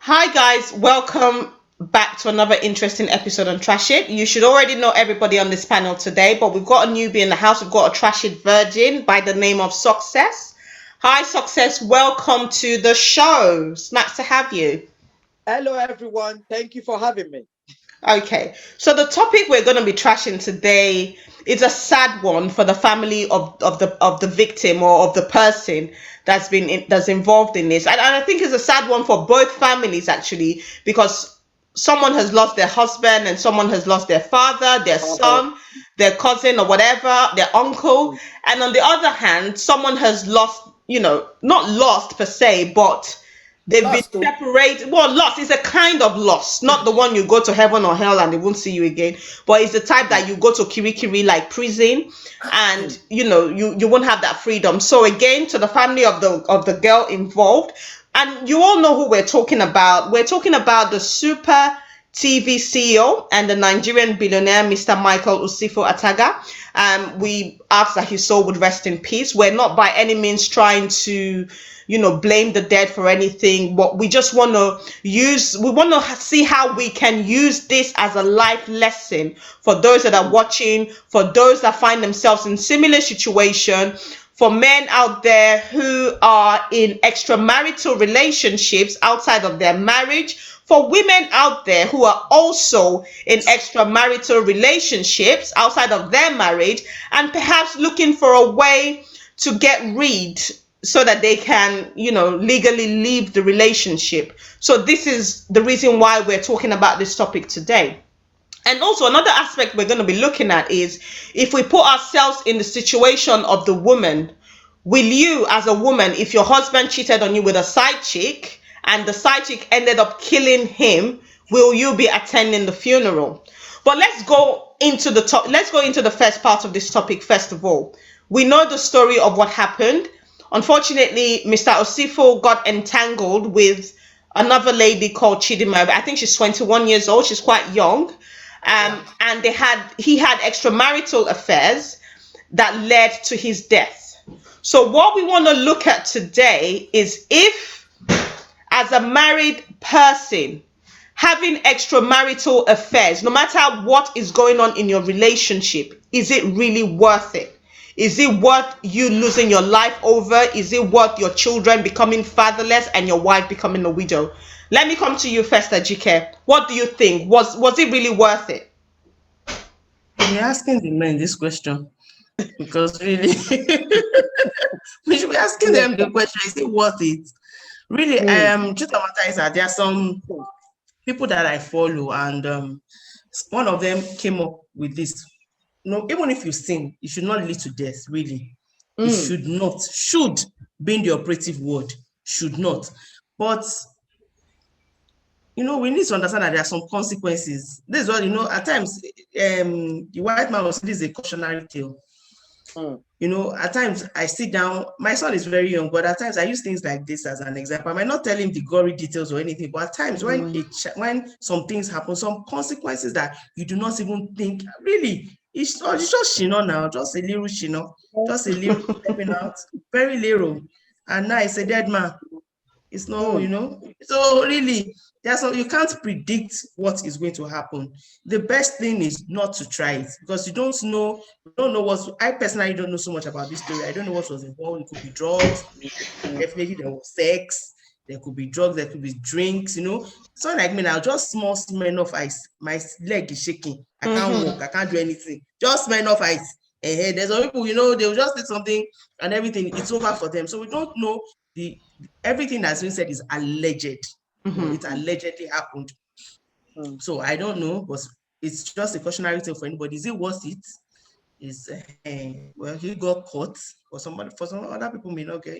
Hi guys, welcome back to another interesting episode on Trash It. You should already know everybody on this panel today, but we've got a newbie in the house. We've got a Trash It virgin by the name of Success. Hi Success, welcome to the show. It's nice to have you. Hello, everyone. Thank you for having me. Okay, so the topic we're going to be trashing today is a sad one for the family of the victim or of the person that's involved in this, and I think it's a sad one for both families actually, because someone has lost their husband and someone has lost their father, their son, their cousin or whatever, their uncle, and on the other hand, someone has lost, not lost per se, but they've been Last two. separated. Well, loss is a kind of loss, not the one you go to heaven or hell and they won't see you again, but it's the type that you go to kirikiri, like prison, and you won't have that freedom. So again, to the family of the girl involved, and you all know who we're talking about. We're talking about the Super TV CEO and the Nigerian billionaire, Mr. Michael Usifo Ataga. We ask that his soul would rest in peace. We're not by any means trying to, blame the dead for anything, but we just want to see how we can use this as a life lesson for those that are watching, for those that find themselves in similar situation, for men out there who are in extramarital relationships outside of their marriage, for women out there who are also in extramarital relationships outside of their marriage and perhaps looking for a way to get rid so that they can, legally leave the relationship. So this is the reason why we're talking about this topic today. And also another aspect we're going to be looking at is, if we put ourselves in the situation of the woman, will you as a woman, if your husband cheated on you with a side chick and the side chick ended up killing him, will you be attending the funeral? But let's go into the first part of this topic first of all. We know the story of what happened. Unfortunately, Mr. Osifo got entangled with another lady called Chidima. I think she's 21 years old. She's quite young. And he had extramarital affairs that led to his death. So what we want to look at today is, if as a married person having extramarital affairs, no matter what is going on in your relationship, is it really worth it? Is it worth you losing your life over? Is it worth your children becoming fatherless and your wife becoming a widow? Let me come to you first, Ajike. What do you think? Was it really worth it? You're asking the men this question because really, we should be asking them the question: is it worth it? Really, truth of the matter is that there are some people that I follow, and one of them came up with this. No, even if you sin, it should not lead to death. Really, it should not. Should being the operative word, should not. But we need to understand that there are some consequences. This is what, at times, the white man will say this is a cautionary tale. At times I sit down, my son is very young, but at times I use things like this as an example. I might not tell him the gory details or anything, but at times when some things happen, some consequences that you do not even think, really, it's just shino now, just a little shino, just a little stepping out, very little. And now it's a dead man. It's no, So really, you can't predict what is going to happen. The best thing is not to try it, because you don't know what. I personally don't know so much about this story. I don't know what was involved. It could be drugs. Definitely there was sex. There could be drugs. There could be drinks. So like me now, just smell enough ice. My leg is shaking. I can't walk. I can't do anything. Just smell enough ice. There's some people, they'll just do something and everything. It's over for them. So we don't know everything that's been said is alleged. It allegedly happened. So I don't know, but it's just a cautionary tale for anybody. Is it worth it? Well, he got caught, for some other people may not get,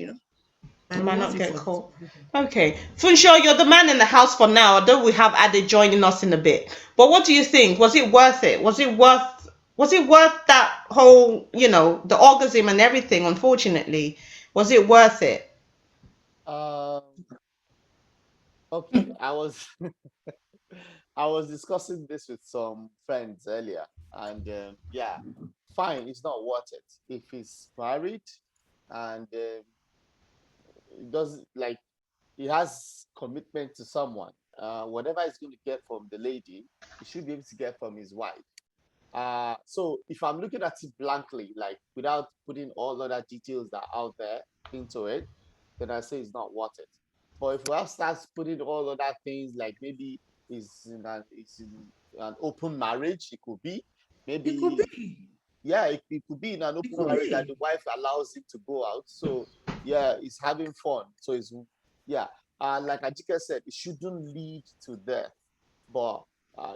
Might not get caught. Okay. Funsho, you're the man in the house for now, although we have Ade joining us in a bit. But what do you think? Was it worth it? Was it worth that whole, the orgasm and everything, unfortunately? Was it worth it? Um, okay, I was discussing this with some friends earlier, and yeah, fine, it's not worth it if he's married and it does like he has commitment to someone. Whatever he's going to get from the lady, he should be able to get from his wife. So if I'm looking at it blankly, like without putting all other details that are out there into it, then I say it's not worth it. But if we have starts putting all other things, like maybe it's in an open marriage, it could be. Maybe It could be. yeah, it could be in an open could marriage be. that the wife allows him to go out. So yeah, he's having fun. So it's yeah, like Ajika said, it shouldn't lead to death, but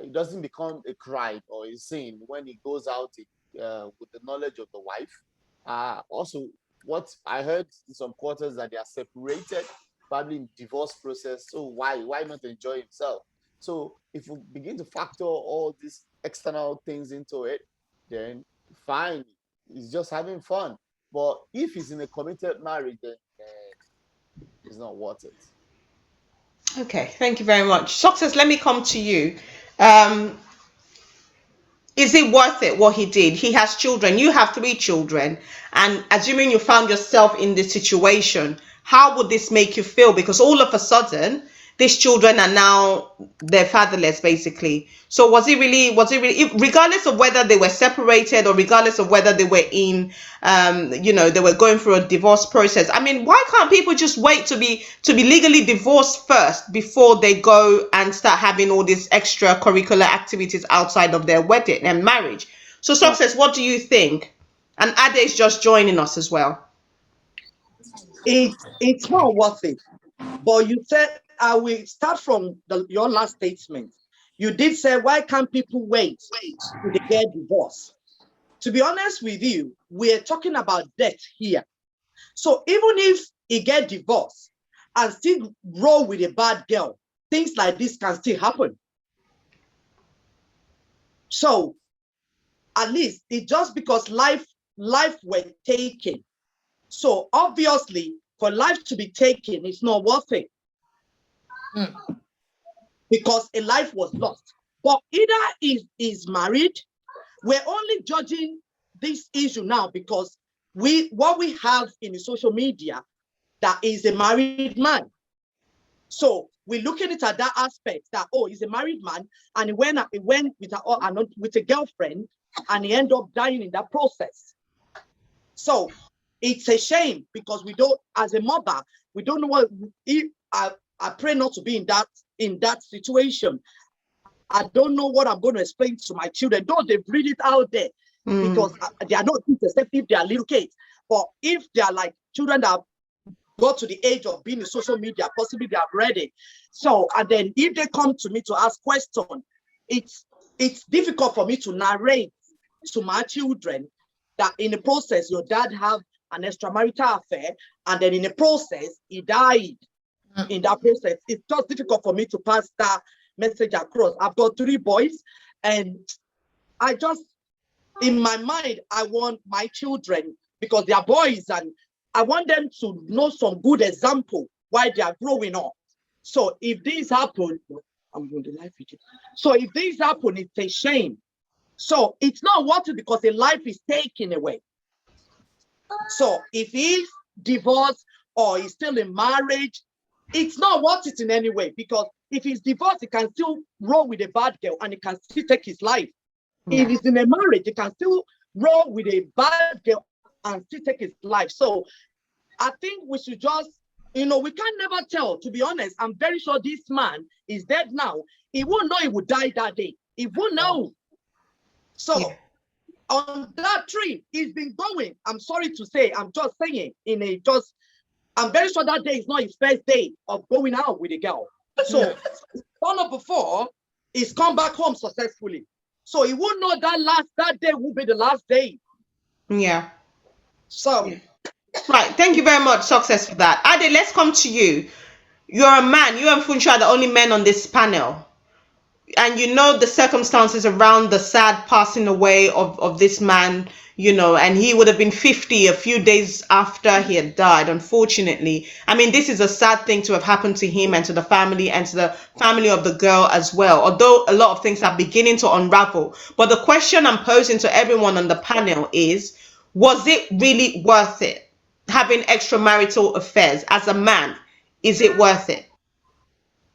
it doesn't become a crime or a sin when he goes out with the knowledge of the wife. Also, what I heard in some quarters that they are separated, probably in divorce process. So why not enjoy himself? So if we begin to factor all these external things into it, then fine, he's just having fun. But if he's in a committed marriage, then it's not worth it. Okay, thank you very much. Success, let me come to you. Um, is it worth it what he did? He has children. You have 3 children. And assuming you found yourself in this situation, how would this make you feel? Because all of a sudden, these children are now they're fatherless, basically. So was it really, regardless of whether they were separated or regardless of whether they were in, they were going through a divorce process? I mean, why can't people just wait to be legally divorced first before they go and start having all these extracurricular activities outside of their wedding and marriage? So, Success, what do you think? And Ade is just joining us as well. It's not worth it. But you said, I will start from your last statement. You did say, why can't people wait to get divorced? To be honest with you, we're talking about death here. So even if he get divorced and still roll with a bad girl, things like this can still happen. So at least it's just because life were taken. So obviously, for life to be taken, it's not worth it. Because a life was lost. But either is married, we're only judging this issue now because what we have in the social media that is a married man. So we're looking at that aspect that, oh, he's a married man and he went with a girlfriend and he ended up dying in that process. So it's a shame because we don't, as a mother, we don't know what I pray not to be in that situation. I don't know what I'm going to explain to my children. Though they've read it out there because they are not except if they are little kids. But if they are like children that got to the age of being in social media, possibly they have read it. So, and then if they come to me to ask questions, it's difficult for me to narrate to my children that in the process, your dad have an extramarital affair, and then in the process, he died. In that process, it's just difficult for me to pass that message across. I've got 3 boys, and I just, in my mind, I want my children, because they are boys, and I want them to know some good example while they are growing up. So if this happen, I'm going to live video. So if this happen, it's a shame. So it's not worth it because a life is taken away. So if he's divorced or he's still in marriage, it's not worth it in any way, because if he's divorced, he can still roll with a bad girl and he can still take his life. Yeah. If he's in a marriage, he can still roll with a bad girl and still take his life. So I think we should just, we can never tell. To be honest, I'm very sure this man is dead now. He won't know he would die that day. He won't know. So on that trip, he's been going. I'm sorry to say, I'm just saying, I'm very sure that day is not his first day of going out with a girl. So, done it before, he's come back home successfully. So he won't know that day will be the last day. Yeah. So. Yeah. Right. Thank you very much, Success, for that. Ade, let's come to you. You're a man. You and Funcho are the only men on this panel. And you know the circumstances around the sad passing away of this man, and he would have been 50 a few days after he had died, unfortunately. I mean, this is a sad thing to have happened to him and to the family and to the family of the girl as well, although a lot of things are beginning to unravel. But the question I'm posing to everyone on the panel is, was it really worth it? Having extramarital affairs as a man, is it worth it?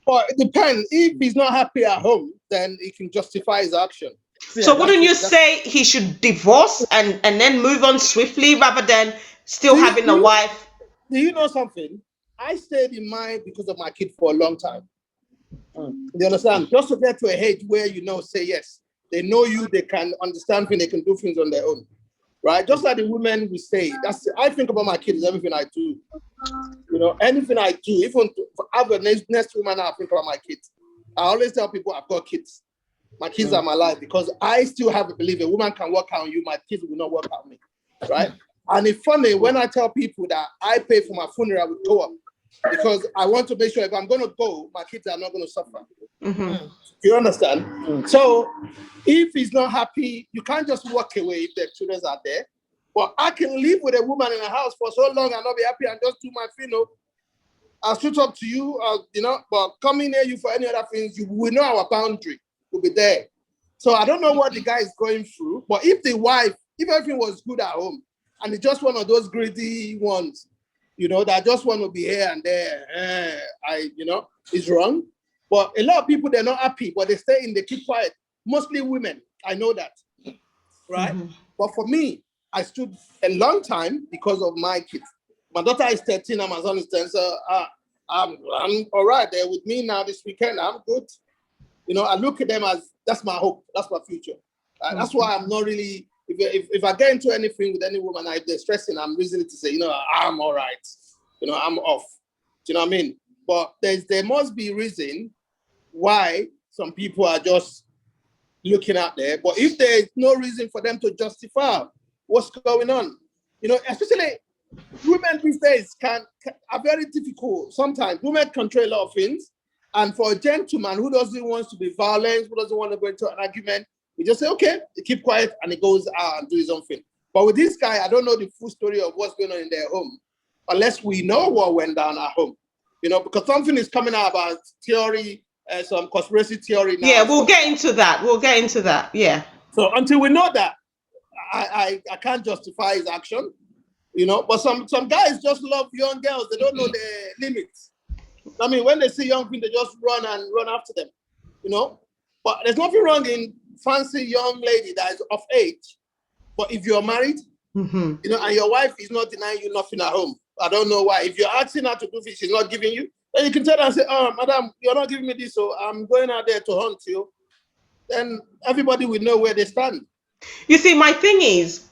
But it depends. If he's not happy at home, then he can justify his action. So wouldn't you say he should divorce and then move on swiftly rather than still having a wife? Do you know something? I stayed in mine because of my kid for a long time. You understand? Just to get to a age where say yes. They know you, they can understand things, they can do things on their own. Right? Just like the women we say, I think about my kids, everything I do. Anything I do, even for other next woman, I think about my kids. I always tell people I've got kids. My kids are my life because I still have a belief a woman can work out on you, my kids will not work out on me. Right? And it's funny when I tell people that I pay for my funeral with co-op because I want to make sure if I'm going to go, my kids are not going to suffer. Mm-hmm. You understand? So if he's not happy, you can't just walk away if the children are there. But I can live with a woman in a house for so long and not be happy and just do my thing. I'll still talk to you, but coming near you for any other things, we know our boundary will be there. So I don't know what the guy is going through, but if everything was good at home, and it's just one of those greedy ones, that just want to be here and there, it's wrong. But a lot of people, they're not happy, but they stay in, they keep quiet. Mostly women, I know that, right? Mm-hmm. But for me, I stood a long time because of my kids. My daughter is 13 and my son is 10, so I'm all right. They're with me now this weekend. I'm good. I look at them as, that's my hope. That's my future. That's why I'm not really, if I get into anything with any woman, if they're stressing, I'm reasoning to say, I'm all right. I'm off. Do you know what I mean? But there must be reason why some people are just looking out there. But if there's no reason for them to justify what's going on, especially women these days are very difficult. Sometimes women control a lot of things. And for a gentleman who doesn't want to be violent, who doesn't want to go into an argument, we just say, okay, keep quiet, and he goes out and do his own thing. But with this guy, I don't know the full story of what's going on in their home, unless we know what went down at home. Because something is coming out about theory, some conspiracy theory now. Yeah, we'll get into that. Yeah. So until we know that, I can't justify his action, But some guys just love young girls. They don't know the limits. I mean, when they see young people, they just run after them, But there's nothing wrong in fancy young lady that is of age. But if you're married, mm-hmm. And your wife is not denying you nothing at home, I don't know why. If you're asking her to do this, she's not giving you, then you can tell her and say, oh, madam, you're not giving me this, so I'm going out there to hunt you. Then everybody will know where they stand. You see, my thing is,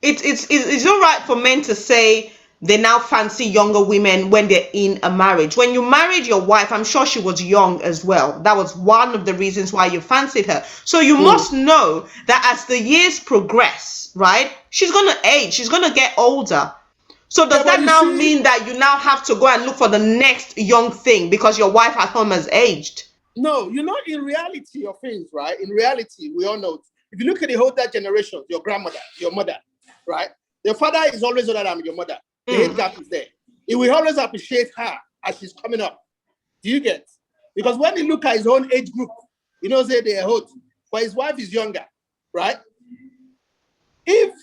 it's all right for men to say they now fancy younger women when they're in a marriage. When you married your wife, I'm sure she was young as well. That was one of the reasons why you fancied her. So you must know that as the years progress, right, she's going to age. She's going to get older. So does that now mean that you now have to go and look for the next young thing because your wife at home has aged? No, in reality of things, right? In reality, we all know. If you look at the older generation, your grandmother, your mother, right? Your father is always older than your mother. The age gap is there. He will always appreciate her as she's coming up. Do you get? Because when you look at his own age group, say they're old, but his wife is younger, right? If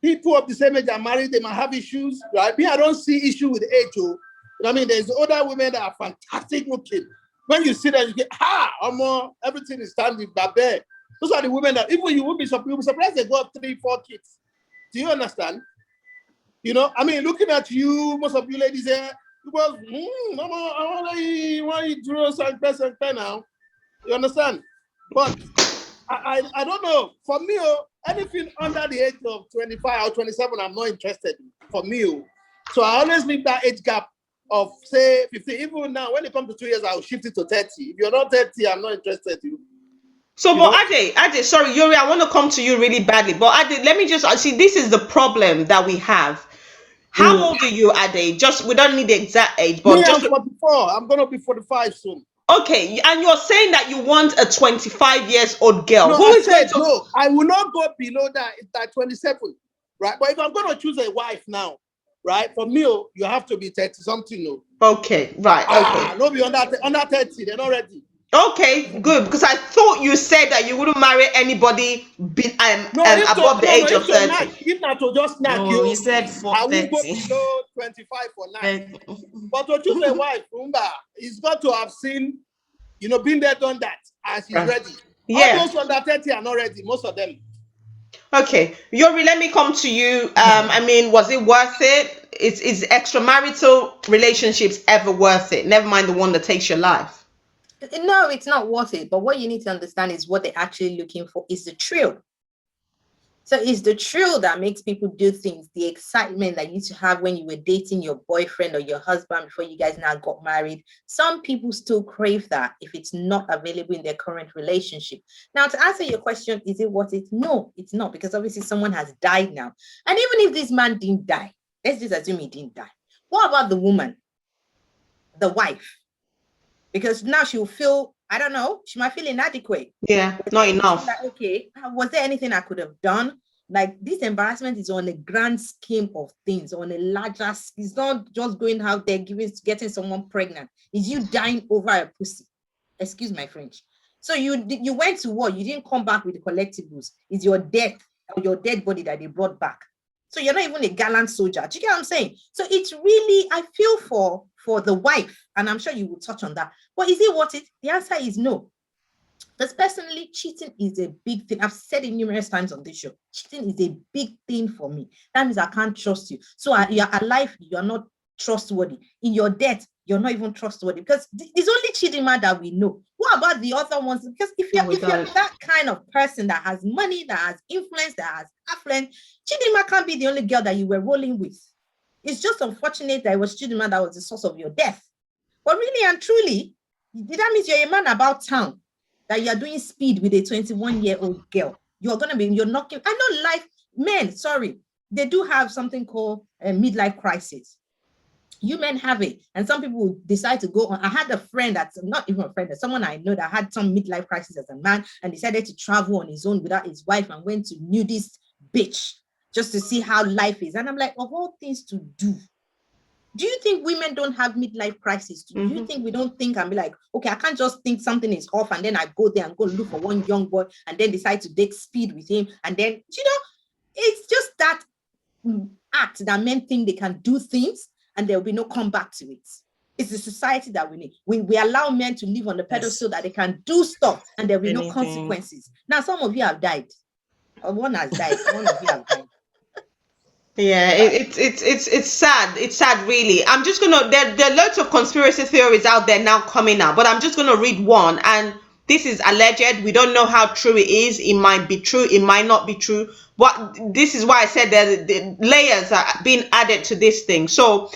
people of the same age are married, they might have issues, right? Me, I don't see issue with age. There's older women that are fantastic looking. When you see them, you get, everything is standing back there. Those are the women that even you will be surprised they got 3-4 kids. Do you understand? Looking at you, most of you ladies here, because Mama, why you draw some person now? You understand? But I don't know. For me, anything under the age of 25 or 27, I'm not interested in. For me, so I always leave that age gap of say 50. Even now, when it comes to 2 years, I'll shift it to 30. If you're not 30, I'm not interested in you. So, but Ade, sorry, Yuri, I want to come to you really badly. But Ade, let me just see. This is the problem that we have. How old are you, Ade? We don't need the exact age, but I'm 44. I'm gonna be 45 soon. Okay, and you're saying that you want a 25 years old girl. No, I will not go below that. It's like 27, right? But if I'm gonna choose a wife now, right? For me, you have to be 30 something. Okay, right. Okay. No, be under 30. They're not ready. Okay, good. Because I thought you said that you wouldn't marry anybody above the age of 30. If not to just knock No, you, he said I will go 30. below 25 for night. But to choose a wife, remember, he's got to have seen, been there, done that, and she's ready. Yeah. All those under 30 are not ready, most of them. Okay, Yori, let me come to you. I mean, was it worth it? Is extramarital relationships ever worth it? Never mind the one that takes your life. No, it's not worth it. But what you need to understand is what they're actually looking for is the thrill. So it's the thrill that makes people do things, the excitement that you used to have when you were dating your boyfriend or your husband before you guys now got married. Some people still crave that if it's not available in their current relationship. Now, to answer your question, is it worth it? No, it's not, because obviously someone has died now. And even if this man didn't die, let's just assume he didn't die. What about the woman, the wife? Because now she'll feel, I don't know, she might feel inadequate. Yeah, not enough. Like, okay, was there anything I could have done? Like, this embarrassment is on a grand scheme of things, on a larger, it's not just going out there getting someone pregnant. It's you dying over a pussy. Excuse my French. So you went to war, you didn't come back with the collectibles. It's your death or your dead body that they brought back. So you're not even a gallant soldier. Do you get what I'm saying? So it's really, I feel for the wife, and I'm sure you will touch on that. But is it worth it? The answer is no. Because personally, cheating is a big thing. I've said it numerous times on this show. Cheating is a big thing for me. That means I can't trust you. So you're alive, you're not trustworthy. In your death, you're not even trustworthy, because it's only Chidinma that we know. What about the other ones? Because if you're that kind of person that has money, that has influence, that has affluence, Chidinma can't be the only girl that you were rolling with. It's just unfortunate that it was Chidinma that was the source of your death. But really and truly, that means you're a man about town, that you're doing speed with a 21-year-old girl. You're knocking. I know life, men, sorry, they do have something called a midlife crisis. You men have it, and some people decide to go on. I had a friend that's not even a friend, that's someone I know that had some midlife crisis as a man and decided to travel on his own without his wife and went to nudist beach just to see how life is. And I'm like, of all things to do you think women don't have midlife crisis? Do you think we don't think and be like, okay, I can't just think something is off and then I go there and go look for one young boy and then decide to date speed with him, and then it's just that act that men think they can do things and there will be no comeback to it. It's the society that we need. We allow men to live on the pedestal that they can do stuff and there will be no consequences. Now, some of you have died. One has died. One of you have died. Yeah, it's sad. It's sad, really. I'm just gonna there are lots of conspiracy theories out there now coming out, but I'm just gonna read one, and this is alleged. We don't know how true it is. It might be true, it might not be true. But this is why I said that the layers are being added to this thing. So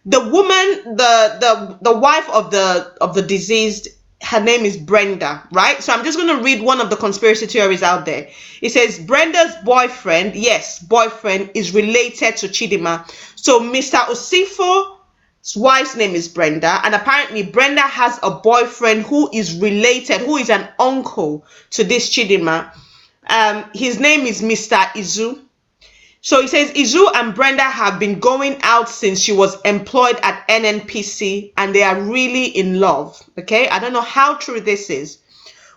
the woman, the wife of the deceased, her name is Brenda, right? So I'm just going to read one of the conspiracy theories out there. It says Brenda's boyfriend, yes, boyfriend, is related to Chidinma. So Mr. Osifo's wife's name is Brenda, and apparently Brenda has a boyfriend who is related, who is an uncle to this Chidinma. His name is Mr. Izu. So he says Izu and Brenda have been going out since she was employed at NNPC, and they are really in love. Okay, I don't know how true this is.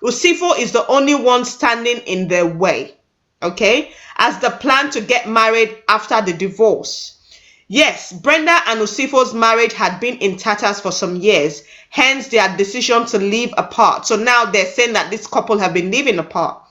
Usifo is the only one standing in their way, okay, as the plan to get married after the divorce. Yes, Brenda and Usifo's marriage had been in tatters for some years, hence their decision to live apart. So now they're saying that this couple have been living apart.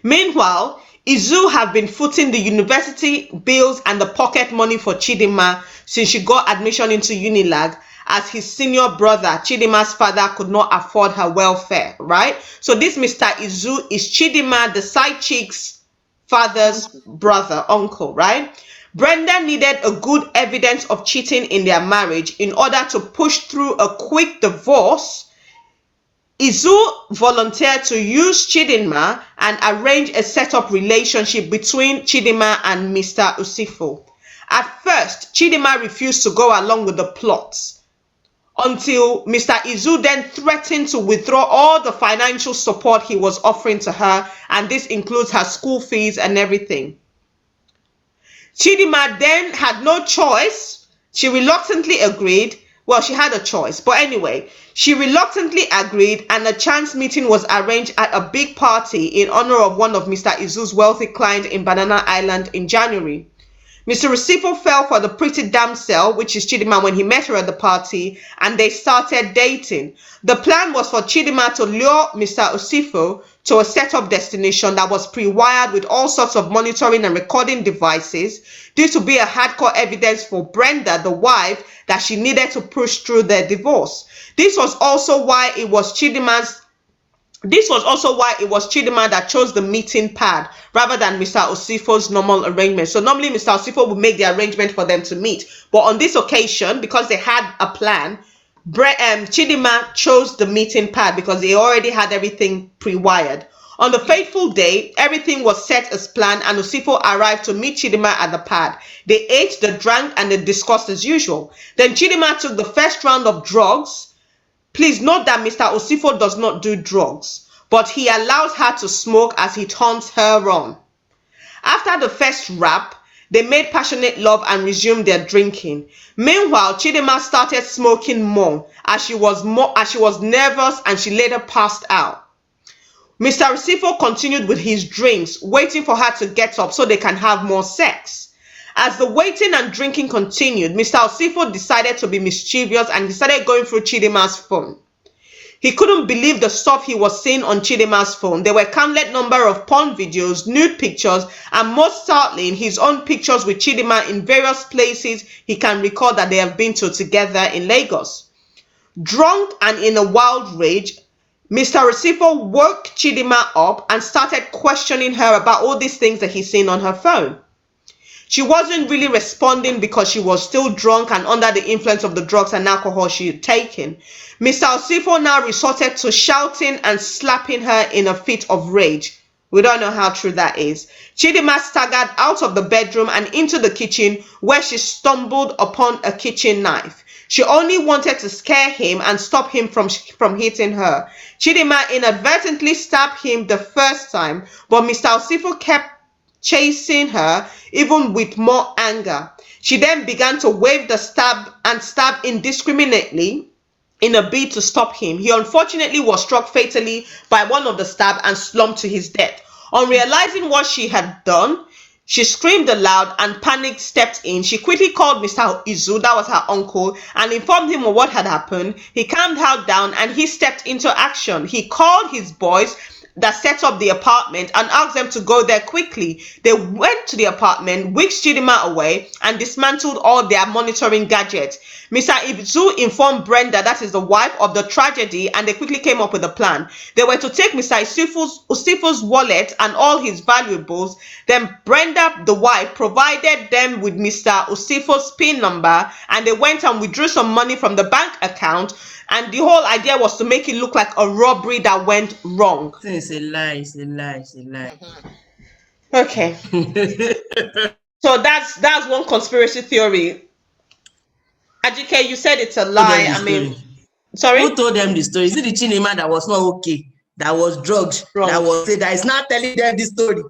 Meanwhile, Izu have been footing the university bills and the pocket money for Chidinma since she got admission into Unilag, as his senior brother, Chidinma's father, could not afford her welfare, right? So this Mr. Izu is Chidinma, the side chick's father's brother, uncle, right? Brenda needed a good evidence of cheating in their marriage in order to push through a quick divorce. Izu volunteered to use Chidinma and arrange a set-up relationship between Chidinma and Mr. Usifo. At first, Chidinma refused to go along with the plots until Mr. Izu then threatened to withdraw all the financial support he was offering to her, and this includes her school fees and everything. Chidinma then had no choice. She reluctantly agreed, Well, she had a choice. But anyway, she reluctantly agreed, and a chance meeting was arranged at a big party in honor of one of Mr. Izu's wealthy clients in Banana Island in January. Mr. Osifo fell for the pretty damsel, which is Chidima, when he met her at the party, and they started dating. The plan was for Chidima to lure Mr. Osifo to a set-up destination that was pre-wired with all sorts of monitoring and recording devices, due to be a hardcore evidence for Brenda, the wife, that she needed to push through their divorce. This was also why it was Chidima that chose the meeting pad rather than Mr. Osifo's normal arrangement. So normally Mr. Osifo would make the arrangement for them to meet. But on this occasion, because they had a plan, Chidima chose the meeting pad because they already had everything pre-wired. On the fateful day, everything was set as planned, and Osifo arrived to meet Chidima at the pad. They ate, they drank, and they discussed as usual. Then Chidima took the first round of drugs. Please note that Mr. Osifo does not do drugs, but he allows her to smoke as he turns her on. After the first wrap, they made passionate love and resumed their drinking. Meanwhile, Chidima started smoking more as she was nervous, and she later passed out. Mr. Osifo continued with his drinks, waiting for her to get up so they can have more sex. As the waiting and drinking continued, Mr. Osifo decided to be mischievous, and he started going through Chidima's phone. He couldn't believe the stuff he was seeing on Chidima's phone. There were countless number of porn videos, nude pictures, and most startling, his own pictures with Chidima in various places he can recall that they have been to together in Lagos. Drunk and in a wild rage, Mr. Osifo woke Chidima up and started questioning her about all these things that he's seen on her phone. She wasn't really responding because she was still drunk and under the influence of the drugs and alcohol she had taken. Mr. Osifo now resorted to shouting and slapping her in a fit of rage. We don't know how true that is. Chidima staggered out of the bedroom and into the kitchen, where she stumbled upon a kitchen knife. She only wanted to scare him and stop him from hitting her. Chidima inadvertently stabbed him the first time, but Mr. Osifo kept chasing her, even with more anger. She then began to wave the stab indiscriminately in a bid to stop him. He unfortunately was struck fatally by one of the stabs and slumped to his death. On realizing what she had done, she screamed aloud and panicked stepped in. She quickly called Mr. Izu, that was her uncle, and informed him of what had happened. He calmed her down and he stepped into action. He called his boys that set up the apartment and asked them to go there quickly. They went to the apartment, whisked Chidima away, and dismantled all their monitoring gadgets. Mr. Izu informed Brenda, that is the wife, of the tragedy, and they quickly came up with a plan. They were to take Mr. Osifo's wallet and all his valuables. Then Brenda, the wife, provided them with Mr. Osifo's PIN number, and they went and withdrew some money from the bank account. And the whole idea was to make it look like a robbery that went wrong. It's a lie, it's a lie, it's a lie. Okay. So that's one conspiracy theory. Ajike, you said it's a lie. I mean, sorry? Who told them the story? Is it the Chinema that was not okay? That was drugged? That was said that is not telling them this story?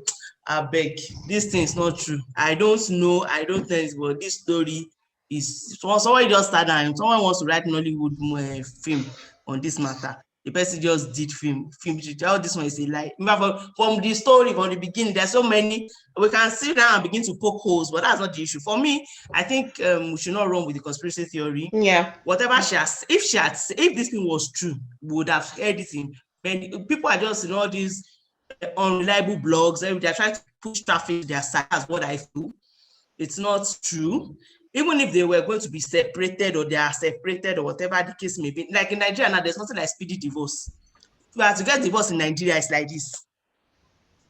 I beg, this thing is not true. I don't know, I don't think, but this story is someone just started and someone wants to write Nollywood film on this matter. The person just did film. All this one is a lie. From the story, from the beginning, there's so many. We can sit down and begin to poke holes, but that's not the issue. For me, I think we should not run with the conspiracy theory. Yeah. Whatever she has, if this thing was true, we would have heard it in. When people are just in all these unreliable blogs, they're trying to push traffic to their side. That's what I feel. It's not true. Even if they were going to be separated or they are separated or whatever the case may be, like in Nigeria now, there's nothing like speedy divorce. But to get divorced in Nigeria, it's like this.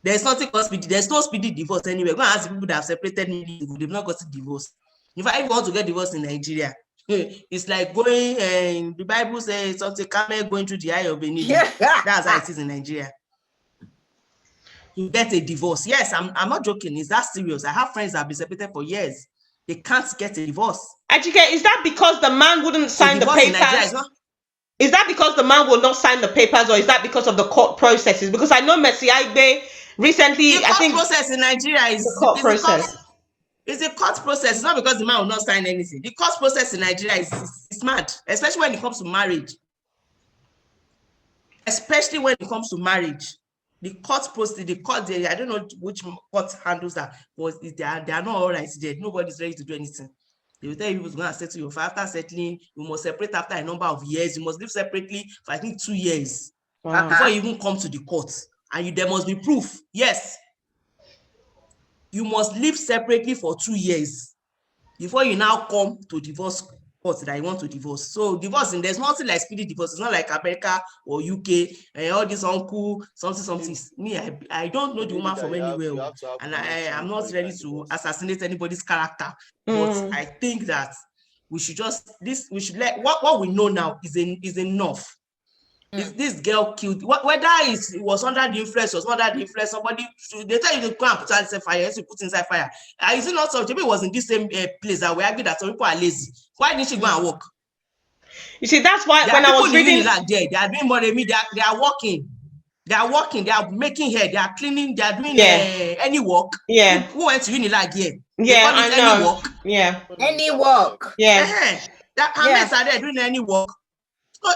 There's nothing called speedy. There's no speedy divorce anywhere. Go and ask the people that have separated me, they've not gotten divorced. If I want to get divorced in Nigeria, it's like going, and the Bible says something, camel going through the eye of a needle. That's how it is in Nigeria. To get a divorce. Yes, I'm not joking. It's that serious. I have friends that have been separated for years. They can't get a divorce. Ajike, is that because the man wouldn't sign the papers? Is that because the man will not sign the papers, or is that because of the court processes? Because I know Mercy Aigbe recently, the court process in Nigeria is the court process. It's a court process. It's not because the man will not sign anything. The court process in Nigeria is mad, especially when it comes to marriage. Especially when it comes to marriage. The court process, I don't know which court handles that, but they are not all right there. Nobody's ready to do anything. They will tell you who's going to settle you. After settling, you must separate after a number of years. You must live separately for, I think, 2 years before you even come to the court. And there must be proof. Yes. You must live separately for 2 years before you now come to divorce court that you want to divorce. So divorcing, there's nothing like speedy divorce. It's not like America or UK and all this uncle, something. Me, I don't know the woman from anywhere. And I'm not ready to assassinate anybody's character. But I think that we should let what we know now is enough. If this girl killed, whether it was under the influence or not under the influence, somebody, they tell you to go and put inside fire, you put inside fire. Is it not so? Maybe it was in this same place that we argued that some people are lazy. Why didn't she go and work? You see, that's why when I was reading, they are doing more than me. They are working. They are working. They are making hair. They are cleaning. They are doing any work. Yeah. Who went to Unilag here? Yeah, I know. Any work. Yeah. Any work. Yeah. How many are there doing any work? So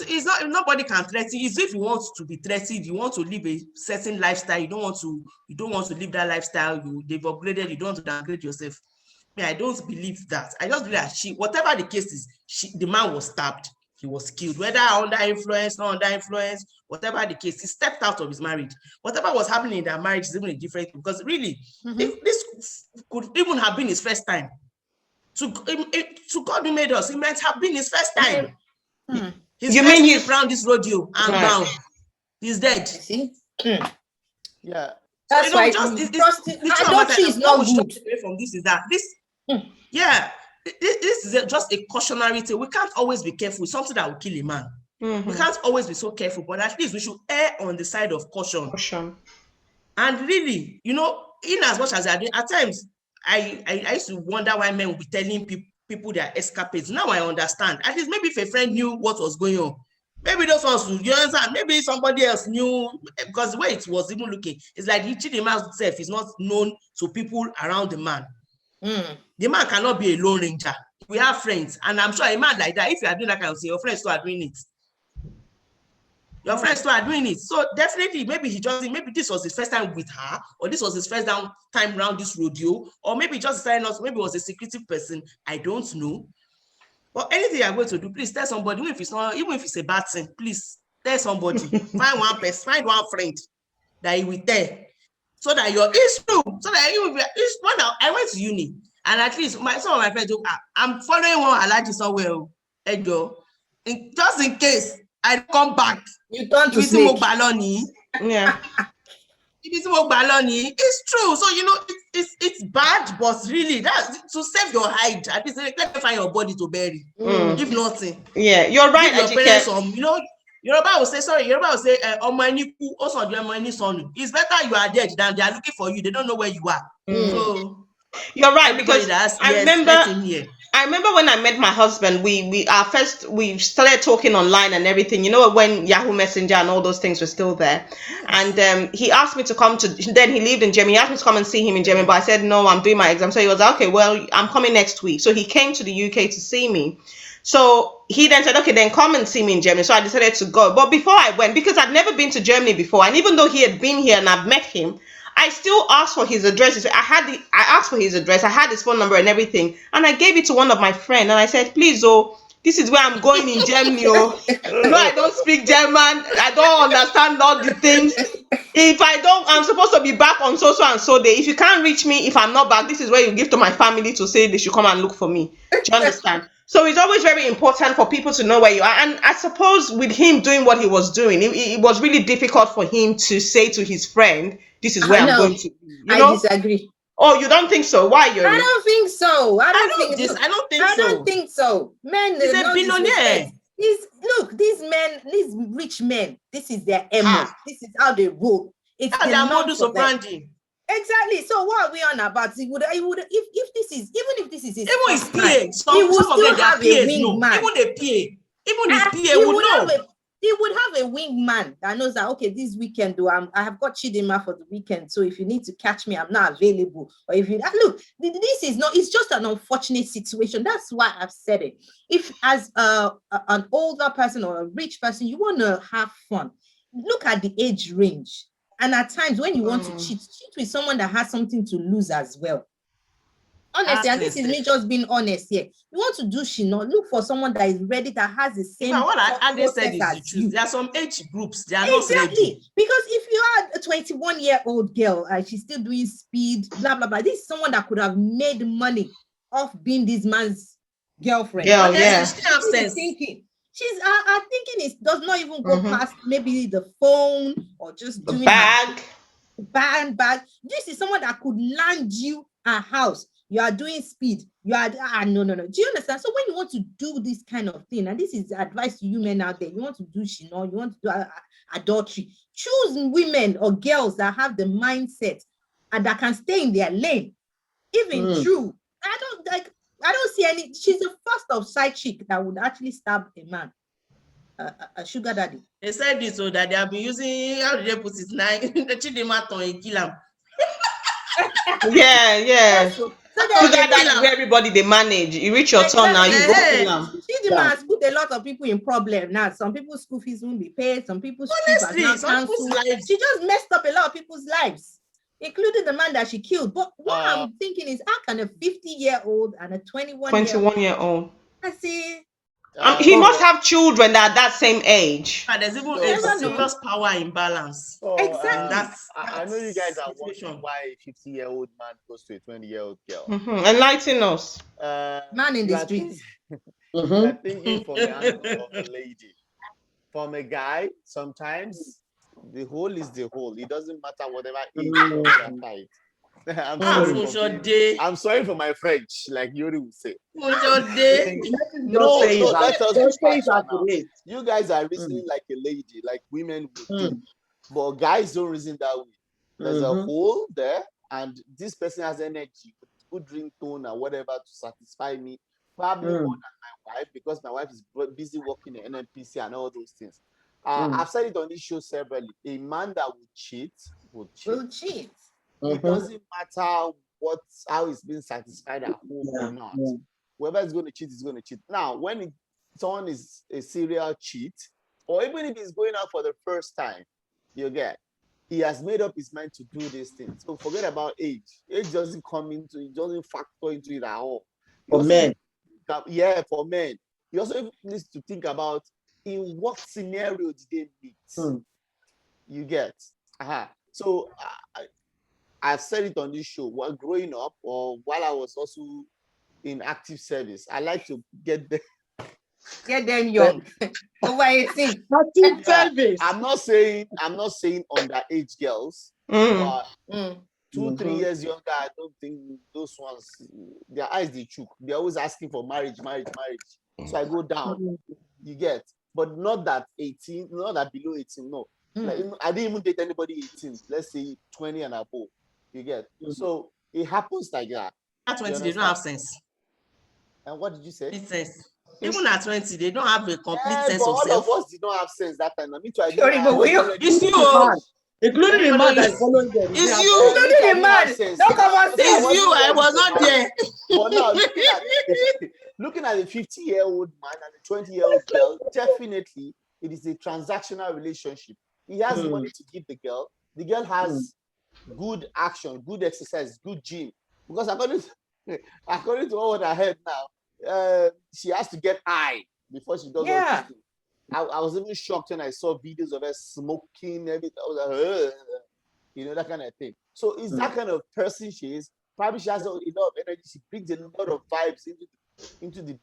it's not nobody can threaten. It's if you want to be threatened, you want to live a certain lifestyle, you don't want to live that lifestyle, they've upgraded, you don't want to downgrade yourself. I don't believe that. I just believe that whatever the case is, the man was stabbed, he was killed, whether under influence, not under influence, whatever the case, he stepped out of his marriage. Whatever was happening in their marriage is even a different thing, because really, if this could even have been his first time, to God who made us, it might have been his first time. You mean he's around this rodeo and bound? He's dead. See? Yeah. That's why adultery is not good. From this is that this is just a cautionary thing. We can't always be careful. Something that will kill a man. We can't always be so careful, but at least we should err on the side of caution. And really, in as much as I do, at times I used to wonder why men will be telling people their escapades. Now I understand. At least maybe if a friend knew what was going on, maybe those ones, you understand? Maybe somebody else knew, because the way it was even looking, it's like the man himself is not known to people around the man. The man cannot be a lone ranger. We have friends, and I'm sure a man like that, if you are doing that kind of thing, your friends still are doing it. Your friends still are doing it. So definitely, maybe this was his first time with her, or this was his first time around this rodeo, or maybe just decided not, maybe it was a secretive person. I don't know. But anything you're going to do, please tell somebody, even if it's a bad thing, please tell somebody. Find one person, find one friend that you will tell. So that it's true. So that you will be, I went to uni, and at least some of my friends joke, I'm following one Alaji somewhere, just in case I come back. You turn to snake. Yeah. It's true. So it's bad, but really that's to save your hide. At least let me find your body to bury. If nothing. Yeah, you're right. Your parents Yoruba will say, it's better you are dead than they are looking for you. They don't know where you are. So you're right, because I remember when I met my husband, we started talking online and everything, when Yahoo Messenger and all those things were still there. And he asked me to come then he lived in Germany. He asked me to come and see him in Germany, but I said, no, I'm doing my exam. So he was like, okay, well, I'm coming next week. So he came to the UK to see me. So he then said, okay, then come and see me in Germany. So I decided to go. But before I went, because I'd never been to Germany before, and even though he had been here and I've met him, I still asked for his address. I asked for his address. I had his phone number and everything. And I gave it to one of my friends. And I said, please, this is where I'm going in Germany. I don't speak German. I don't understand all the things. If I'm supposed to be back on so and so day. If you can't reach me, if I'm not back, this is where you give to my family to say they should come and look for me. Do you understand? So it's always very important for people to know where you are. And I suppose with him doing what he was doing, it was really difficult for him to say to his friend, this is where I'm going to. I disagree. Oh, you don't think so? Why? I don't think so. I don't think so. Men, he's a billionaire. These rich men, this is their MO. This is how they roll. It's their modus operandi. Exactly. So what are we on about? If this is his even his PA, he would still have a wing man. Even the PA would know. He would have a wingman that knows that, okay, this weekend, though, I have got Chidima for the weekend. So if you need to catch me, I'm not available. Or if you look, this is not, it's just an unfortunate situation. That's why I've said it. If as an older person or a rich person, you want to have fun, look at the age range. And at times when you want to cheat with someone that has something to lose as well. Honestly, and this is me just being honest here. You want to do Shino, look for someone that is ready, that has the same. But what I said is as the truth. There are some age groups, they are exactly. not ready. Because if you are a 21-year-old girl and she's still doing speed, blah, blah, blah, this is someone that could have made money off being this man's girlfriend. Girl, But yeah. She have sense. Thinking. She's her thinking is does not even go past maybe the phone or just The doing bag. Bag. This is someone that could land you a house. You are doing speed. You are no. Do you understand? So when you want to do this kind of thing, and this is advice to you men out there, you want to do shino, you want to do adultery, choose women or girls that have the mindset and that can stay in their lane. Even true. I don't see any. She's the first of side chick that would actually stab a man, a sugar daddy. They said this so that they have been using, how did they put it now? The Chidima and kill him. Yeah. So that is where everybody they manage. You reach your turn now, you go kill them. Chidima has put a lot of people in problem now. Some people's school fees won't be paid. Some people's Honestly, school fees are not canceled. She just messed up a lot of people's lives, including the man that she killed. But what I'm thinking is, how can a 50-year-old and a 21-year-old? I see. He must have children that are that same age. And there's even a serious power imbalance. Exactly. I know you guys are wondering why a 50-year-old man goes to a 20-year-old girl. Enlighten us. Man in the streets. You're thinking from the angle of a lady. From a guy, sometimes the hole is the hole. It doesn't matter whatever age you are. I'm sorry for my French, like Yuri would say. No, let us be. You guys are reasoning like a lady, like women would do. But guys don't reason that way. There's a hole there, and this person has energy, good ringtone or whatever to satisfy me. Probably more than my wife, because my wife is busy working in NNPC and all those things. I've said it on this show severally. A man that would cheat will cheat. It doesn't matter how it's being satisfied at home or not. Whoever is going to cheat is going to cheat. Now, when someone is a serial cheat, or even if he's going out for the first time, he has made up his mind to do these things. So forget about age. Age doesn't factor into it at all. For men. Yeah, for men. You also need to think about in what scenario did they meet. You get. So I've said it on this show. While growing up, or while I was also in active service, I like to get them young. Over 18. Active service. I'm not saying underage girls, but 2-3 years younger. I don't think those ones, their eyes they choke. They're always asking for marriage. So I go down. You get, but not that 18, not that below 18. No, like, I didn't even date anybody 18. Let's say 20 and above. You get, so it happens like that. At 20, they don't have sense. And what did you say? Sense. Even at 20, they don't have a complete sense but of all self. of us did not have sense that time. I mean, It's you. Including the man that's following them. It's you. Including the man. Don't come on, It's you. I was not there. But now, looking at a 50-year-old man and a 20-year-old girl, definitely it is a transactional relationship. He has money to give the girl. The girl has good action, good exercise, good gym. Because according to what I heard now, she has to get high before she does all this thing. I was even shocked when I saw videos of her smoking, everything. I was like, that kind of thing. So it's that kind of person she is. Probably she has a lot of energy. She brings a lot of vibes into the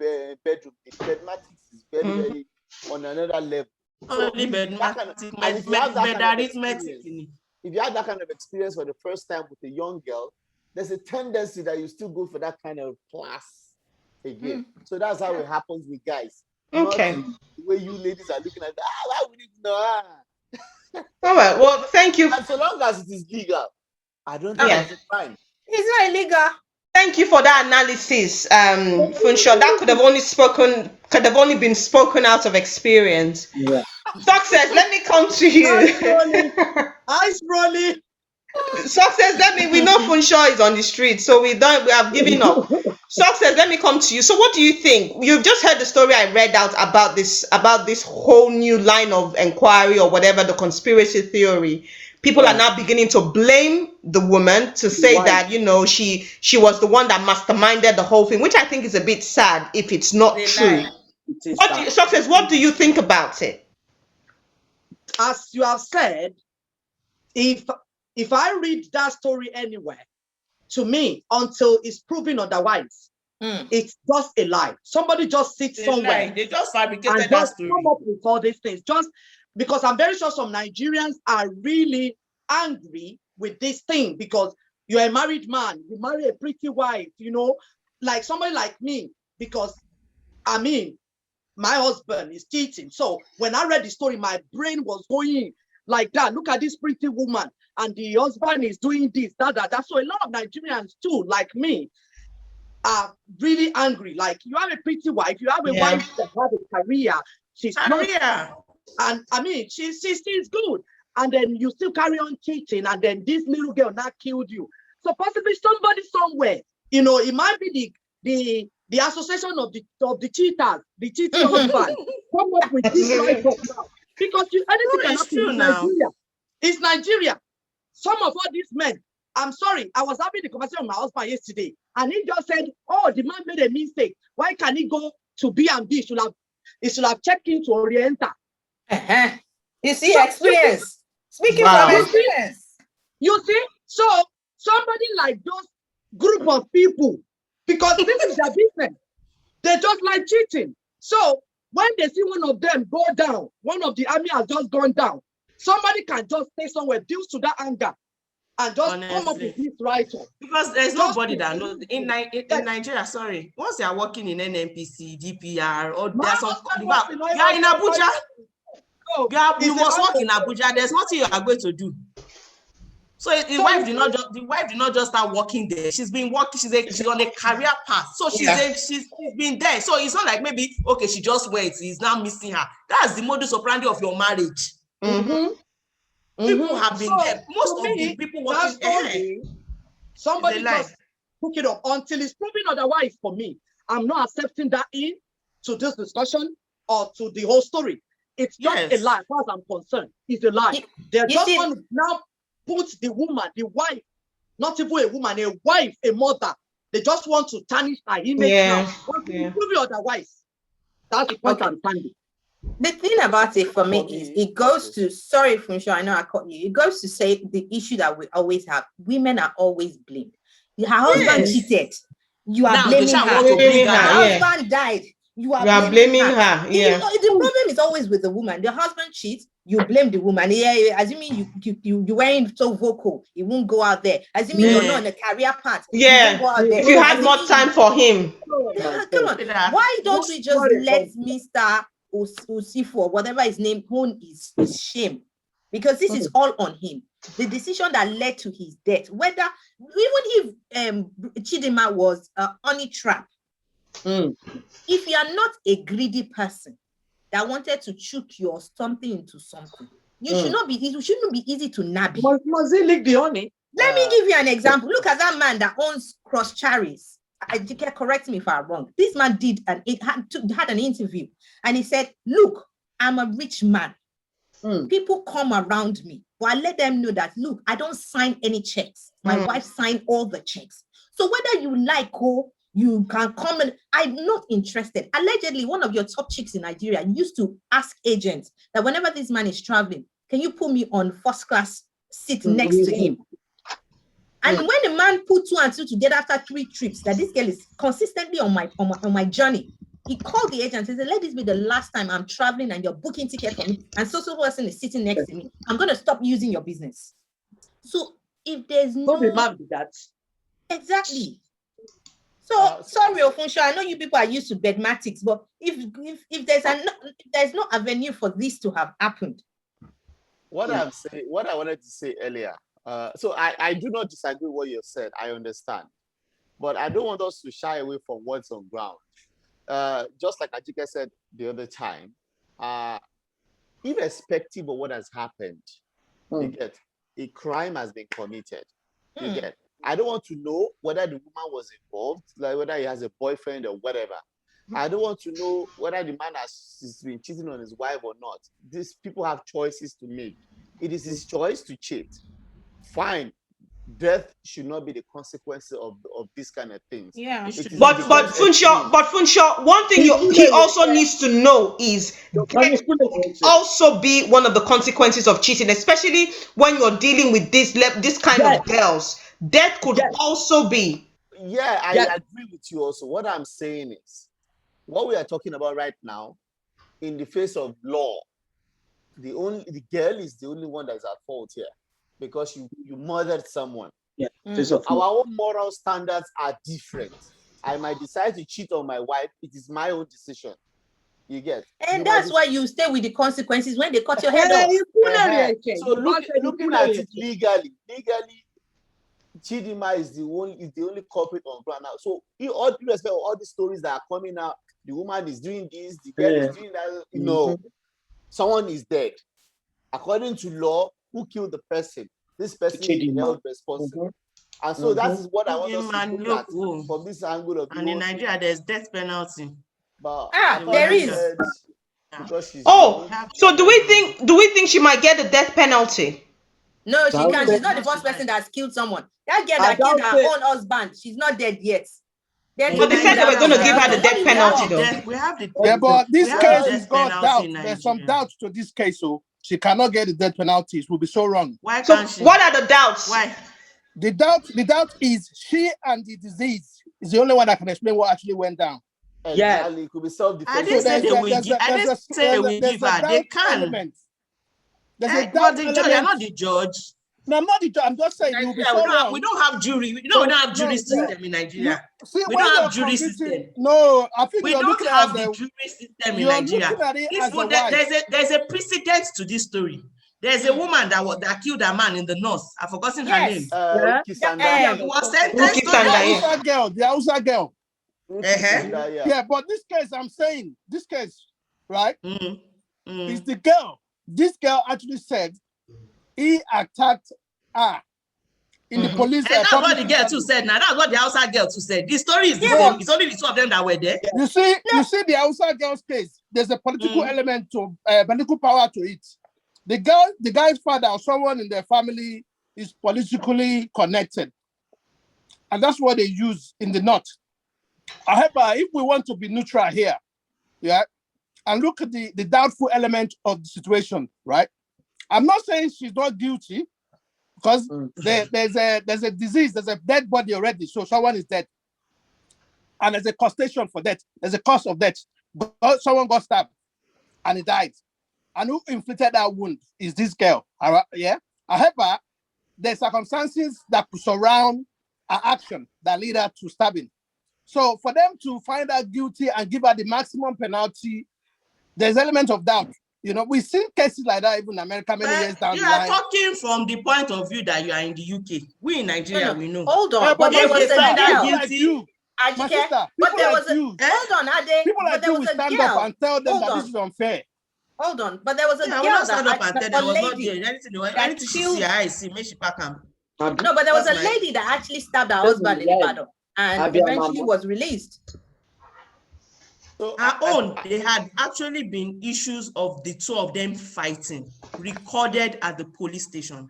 bedroom. The bedmatics is very, very on another level. If you have that kind of experience for the first time with a young girl, there's a tendency that you still go for that kind of class again. So that's how it happens with guys. Okay. Not the way you ladies are looking at that. Why would you know? All right. Well, thank you. And so long as it is legal, I don't think it's fine. It's not illegal. Thank you for that analysis, Funsho. That could have only been spoken out of experience. Yeah. Success, let me come to you. Ice rolling. Success, we know Funshaw is on the street, so we have given up. Success, let me come to you. So what do you think? You've just heard the story I read out about this whole new line of inquiry or whatever, the conspiracy theory. People are now beginning to blame the woman to say that, she was the one that masterminded the whole thing, which I think is a bit sad if it's not true. Success, what do you think about it? As you have said, if I read that story anywhere, to me, until it's proven otherwise, it's just a lie. Somebody just sits somewhere. They just fabricated and that just story. come up with all these things. Just because I'm very sure some Nigerians are really angry with this thing, because you're a married man, you marry a pretty wife, like somebody like me, because my husband is cheating. So when I read the story, my brain was going like that. Look at this pretty woman, and the husband is doing this, that. So a lot of Nigerians too, like me, are really angry. Like, you have a pretty wife, you have a wife that has a career, she's not, and she's good, and then you still carry on cheating, and then this little girl now killed you. So possibly somebody somewhere, it might be the association of the cheaters, the cheating husband, come up with this right now, because anything can happen in Nigeria. It's Nigeria. Some of all these men, I'm sorry, I was having the conversation with my husband yesterday, and he just said, "Oh, the man made a mistake. Why can he go to B&B? He should have checked into Oriental." You see, experience. Speaking from experience. You see, so somebody like those group of people, because this is their business, they just like cheating. So when they see one of them go down, one of the army has just gone down, somebody can just stay somewhere due to that anger and just come up with this writer. Because there's nobody that knows in Nigeria. Sorry, once you are working in NNPC, DPR, or there's some, you are in Abuja. You must work in Abuja. There's nothing you are going to do. So the wife did not just start working there. She's been working. She's on a career path. So she's been there. So it's not like maybe she just went. He's now missing her. That's the modus operandi of your marriage. People have been there. Most of the people working there. Somebody just took it up until it's proven otherwise. For me, I'm not accepting that to this discussion or to the whole story. It's just a lie, as far as I'm concerned. It's a lie. They're just going to now put the woman, the wife, not even a woman, a wife, a mother. They just want to tarnish her image now. Want to prove it otherwise. That's the point I'm standing. The thing about it for me is it goes to, sorry, Funshaw, I know I caught you. It goes to say the issue that we always have. Women are always blamed. Her husband cheated. You are blaming her. Her husband died. You are blaming her. The problem is always with the woman. The husband cheats, you blame the woman. Assuming you weren't so vocal, it won't go out there. Assuming you're not on a career path, if you had more time for him. Come on. Why don't we just let Mr. Usifu or whatever his name own his shame? Because this is all on him. The decision that led to his death, whether even if Chidinma was a honey trap, if you are not a greedy person that wanted to choke your something into something, you should not be. It shouldn't be easy to nab it. Must he lick the honey? Let me give you an example. Look at that man that owns Cross Charis. Correct me if I'm wrong. This man had an interview, and he said, "Look, I'm a rich man. People come around me, but I let them know that, look, I don't sign any checks. My wife signed all the checks. So whether you like you can come and I'm not interested." Allegedly, one of your top chicks in Nigeria used to ask agents that whenever this man is traveling, can you put me on first class seat next to him? And when the man put 2 and 2 together after 3 trips, that this girl is consistently on my journey, he called the agent and said, "Let this be the last time I'm traveling and you're booking ticket for me, and so person is sitting next to me. I'm going to stop using your business." So if there's no that. Exactly. So sorry, Ofunshaw, I know you people are used to bedmatics, but if there's no avenue for this to have happened. What I wanted to say earlier. So I do not disagree with what you said. I understand, but I don't want us to shy away from what's on ground. Just like Ajike said the other time, irrespective of what has happened, you Mm. get, a crime has been committed. You Mm. get. I don't want to know whether the woman was involved, like whether he has a boyfriend or whatever. I don't want to know whether the man has been cheating on his wife or not. These people have choices to make. It is his choice to cheat. Fine. Death should not be the consequence of this kind of things. Yeah. It It should is But be. become extreme. Funshaw, one thing he also needs to know is death could also be one of the consequences of cheating, especially when you're dealing with this kind Yes. of girls. Death could Yes. also be. Yeah, I Yes. agree with you also. What I'm saying is, what we are talking about right now, in the face of law, the girl is the only one that's at fault here, because you murdered someone. Face of law. Our own moral standards are different. I might decide to cheat on my wife. It is my own decision. You get. And You that's might why you stay with the consequences when they cut your head off. So looking at it legally, Chidima is the only culprit on ground now. So all due respect, all the stories that are coming out, the woman is doing this, the girl is doing that. No, someone is dead. According to law, who killed the person? This person is Chidima. held responsible. And so that is what I want us to look at Chidima, from this angle of And in Nigeria, there's death penalty. But there is. because she's Oh, young, so do we think she might get the death penalty? No, she That can't. was- She's not the first person that's killed someone. That girl I that killed don't her think- own husband, she's not dead yet. But they said they were going to give her the death penalty, though. We have the Yeah, but this we have case death is got penalty doubt. in There's some Nigeria. doubt to this case, so she cannot get the death penalty. It will be so wrong. Why So can't she? what are the doubts? Why? The doubt is she and the disease is the only one that can explain what actually went down. exactly, it could be I self-defense. didn't say there's they a- will there's give. a- I didn't there's a- say they will there's give a her. They doubt can. element. There's a But doubt the judge, you're element. not the judge. No, I'm not the judge. I'm just saying you'll be Nigeria, so we wrong. don't have jury. We don't have jury No, system in Nigeria. See, We when don't you're have jury convicting- system. No, I think We you're don't looking have at the it as jury system in you're Nigeria. looking at it This as a one, wife. there's a precedent to this story. There's a woman that killed a man in the north. I've forgotten her Yes. name. Kisanda. She was sentenced to Kisanda, death. yeah. The Hausa girl. Kisanda, yeah. Yeah, but this case, I'm saying, this case, right, Mm, mm. is the girl. This girl actually said he attacked her in the police. And that's what the public girl too interview. said. Now that's what the Hausa girl too said. The story is the Yeah, same. but- It's only the two of them that were there. You see the Hausa girl's case. There's a political element to political power to it. The guy's father or someone in their family is politically connected, and that's what they use in the north. However, if we want to be neutral here, yeah, and look at the doubtful element of the situation, right? I'm not saying she's not guilty because there's a disease, there's a dead body already, so someone is dead, and there's a causation for death. There's a cause of death. Someone got stabbed and he died. And who inflicted that wound is this girl. All right, yeah. However, there's circumstances that could surround her action that lead her to stabbing. So for them to find her guilty and give her the maximum penalty, there's element of doubt. You know, we've seen cases like that even in America many years But down you the are line. talking from the point of view that you are in the UK. We in Nigeria, No, we know. Hold on, Yeah, but there if was they a find out girl. people like guilty, you, my Ajike, sister, but people there like was a you, hold on, Ade. people But like there you was will a stand up girl. and tell them Hold that on. this is unfair. Hold on, but there was a Yeah, we girl don't stand up and tell that them I was not lady. there. Anything she killed- see her eyes, see, make she pack am. No, but there was a That's right. lady that actually stabbed her husband in Ibadan and Abia eventually Mama. was released. So Her own, they had actually been issues of the two of them fighting, recorded at the police station.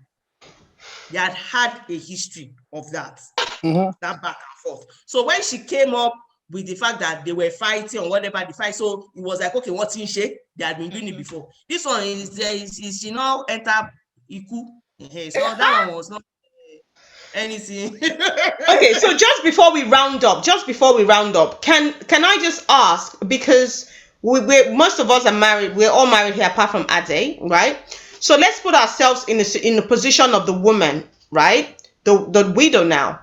They had a history of that, Mhm. that back and forth. So when she came up with the fact that they were fighting or whatever the fight, so it was like, okay, what's in shape? They had been doing it before. This one is she now enter Iku. So that one was not anything. Okay, so just before we round up, can I just ask, because we most of us are married, we're all married here apart from Ade, right? So let's put ourselves in the position of the woman, right? The widow now.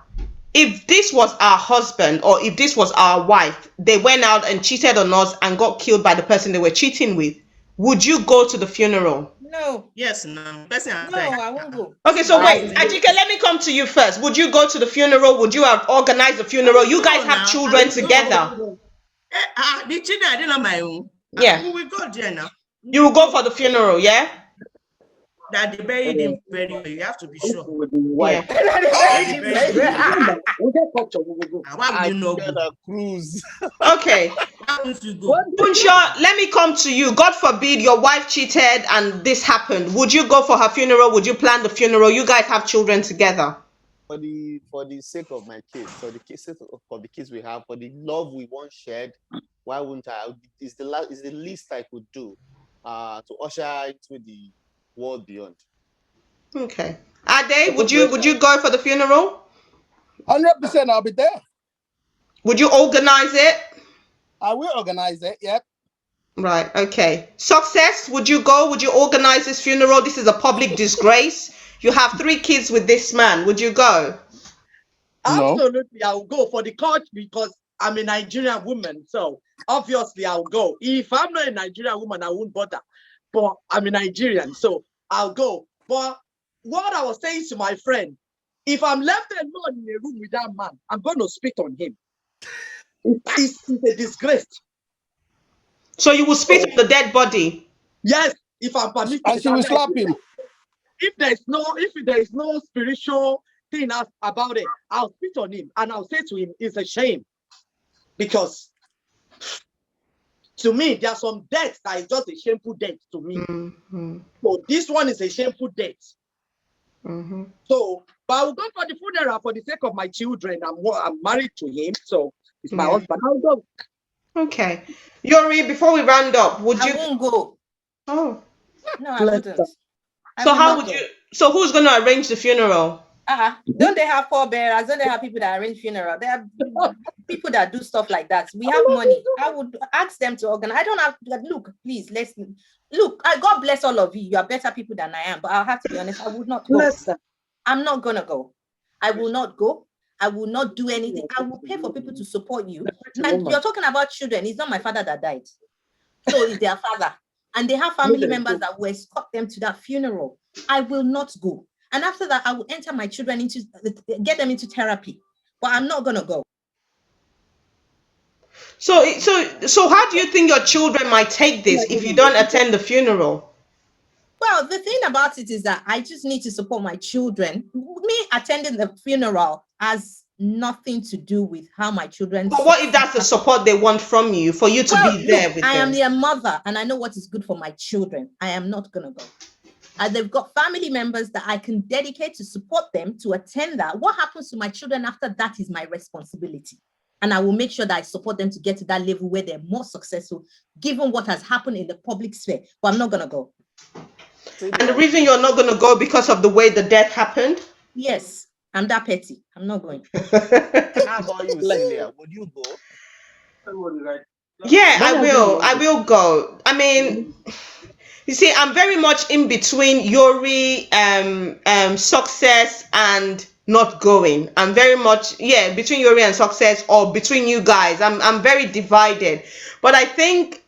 If this was our husband or if this was our wife, they went out and cheated on us and got killed by the person they were cheating with, would you go to the funeral? No, Yes, no. Person has no, died. I won't go. Okay, so wait, Ajike, let me come to you first. Would you go to the funeral? Would you have organized the funeral? You guys have children together. The children, I didn't have my own. Yeah. We will go there now. You will go for the funeral, yeah? That they buried him very well. You have to be sure. Yeah. Why would you not Get go? a cruise. Okay. Why wouldn't you go? Bunshaw, let me come to you. God forbid your wife cheated and this happened. Would you go for her funeral? Would you plan the funeral? You guys have children together. For the sake of my kids, for the kids we have, for the love we once shared, why wouldn't I? It's the least I could do to usher into the world beyond. Okay. Ade, would you go for the funeral? 100%, I'll be there. Would you organize it? I will organize it. Yep. Right, okay. Success, would you go? Would you organize this funeral? This is a public disgrace. You have 3 kids with this man. Would you go? No. Absolutely, I'll go for the court because I'm a Nigerian woman. So obviously I'll go. If I'm not a Nigerian woman, I won't bother. But I'm a Nigerian, so I'll go. But what I was saying to my friend, if I'm left alone in a room with that man, I'm going to spit on him. It's a disgrace. So you will spit on the dead body? Yes, if I'm permitted. And she will slap him. If there is no spiritual thing about it, I'll spit on him and I'll say to him, it's a shame. Because to me, there are some deaths that is just a shameful death to me. Mm-hmm. So this one is a shameful death. Mm-hmm. So, but I will go for the funeral for the sake of my children. I'm married to him, so it's my husband. I'll go. Okay. Yori, before we round up, would you? I won't go. Oh. No, I wouldn't. So how would you? So who's going to arrange the funeral? Don't they have pallbearers? Don't they have people that arrange funeral? There are people that do stuff like that. We have money. I would ask them to organize. I don't have. Look, please. God bless all of you. You are better people than I am. But I'll have to be honest. I would not go. I'm not gonna go. I will not go. I will not do anything. I will pay for people to support you. And you're talking about children. It's not my father that died. So it's their father. And they have family members that will escort them to that funeral. I will not go. And after that, I will enter my children get them into therapy. But I'm not gonna go. So how do you think your children might take this if you don't attend the funeral? Well, the thing about it is that I just need to support my children. Me attending the funeral has nothing to do with how my children. But what if that's the support they want from you, for you to be there with them? I am their mother and I know what is good for my children. I am not gonna go. They've got family members that I can dedicate to support them to attend that. What happens to my children after that is my responsibility. And I will make sure that I support them to get to that level where they're more successful, given what has happened in the public sphere. But I'm not going to go. And the reason you're not going to go because of the way the death happened? Yes, I'm that petty. I'm not going. How about you, Celia? Would you go? Yeah, I will. I will go. I mean, you see, I'm very much in between Yori, Success, and not going. I'm very much, between Yori and Success, or between you guys. I'm very divided. But I think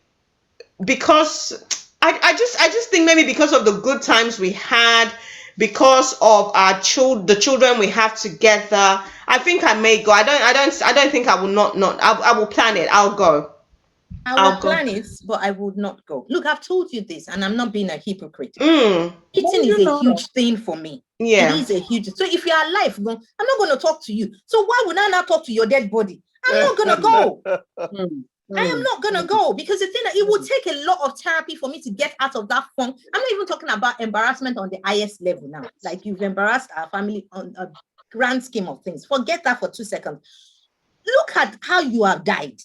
because I just think maybe because of the good times we had, because of the children we have together, I think I may go. I don't think I will not. I will plan it. I'll go. I will plan it, but I would not go. Look, I've told you this, and I'm not being a hypocrite. Mm. Eating is a huge thing for me. Yeah. It is a huge. So if you're alive, I'm not going to talk to you. So why would I not talk to your dead body? I'm not going to go. I am not going to go because the thing that it will take a lot of therapy for me to get out of that funk. I'm not even talking about embarrassment on the highest level now. Like you've embarrassed our family on a grand scheme of things. Forget that for 2 seconds. Look at how you have died.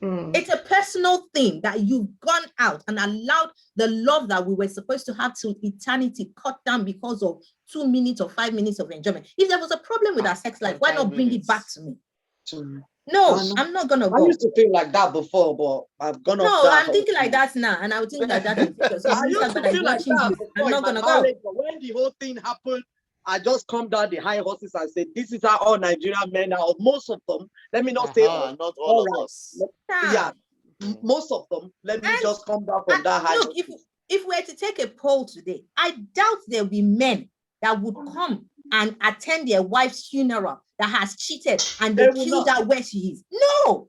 It's a personal thing that you've gone out and allowed the love that we were supposed to have to eternity cut down because of 2 minutes or 5 minutes of enjoyment. If there was a problem with our sex life, why not bring it back to me? No, I'm not gonna go. I used to feel like that before, but I've gone off. No, I'm thinking like that now, and I would think like that. I used to feel like that before. I'm not gonna go. But when the whole thing happened, I just come down the high horses and said, "This is how all Nigerian men are." Most of them. Let me not say not all of us. Yeah, most of them. Let me just come down from that high. Look, if we were to take a poll today, I doubt there will be men that would come and attend their wife's funeral that has cheated and they kill that where she is. No,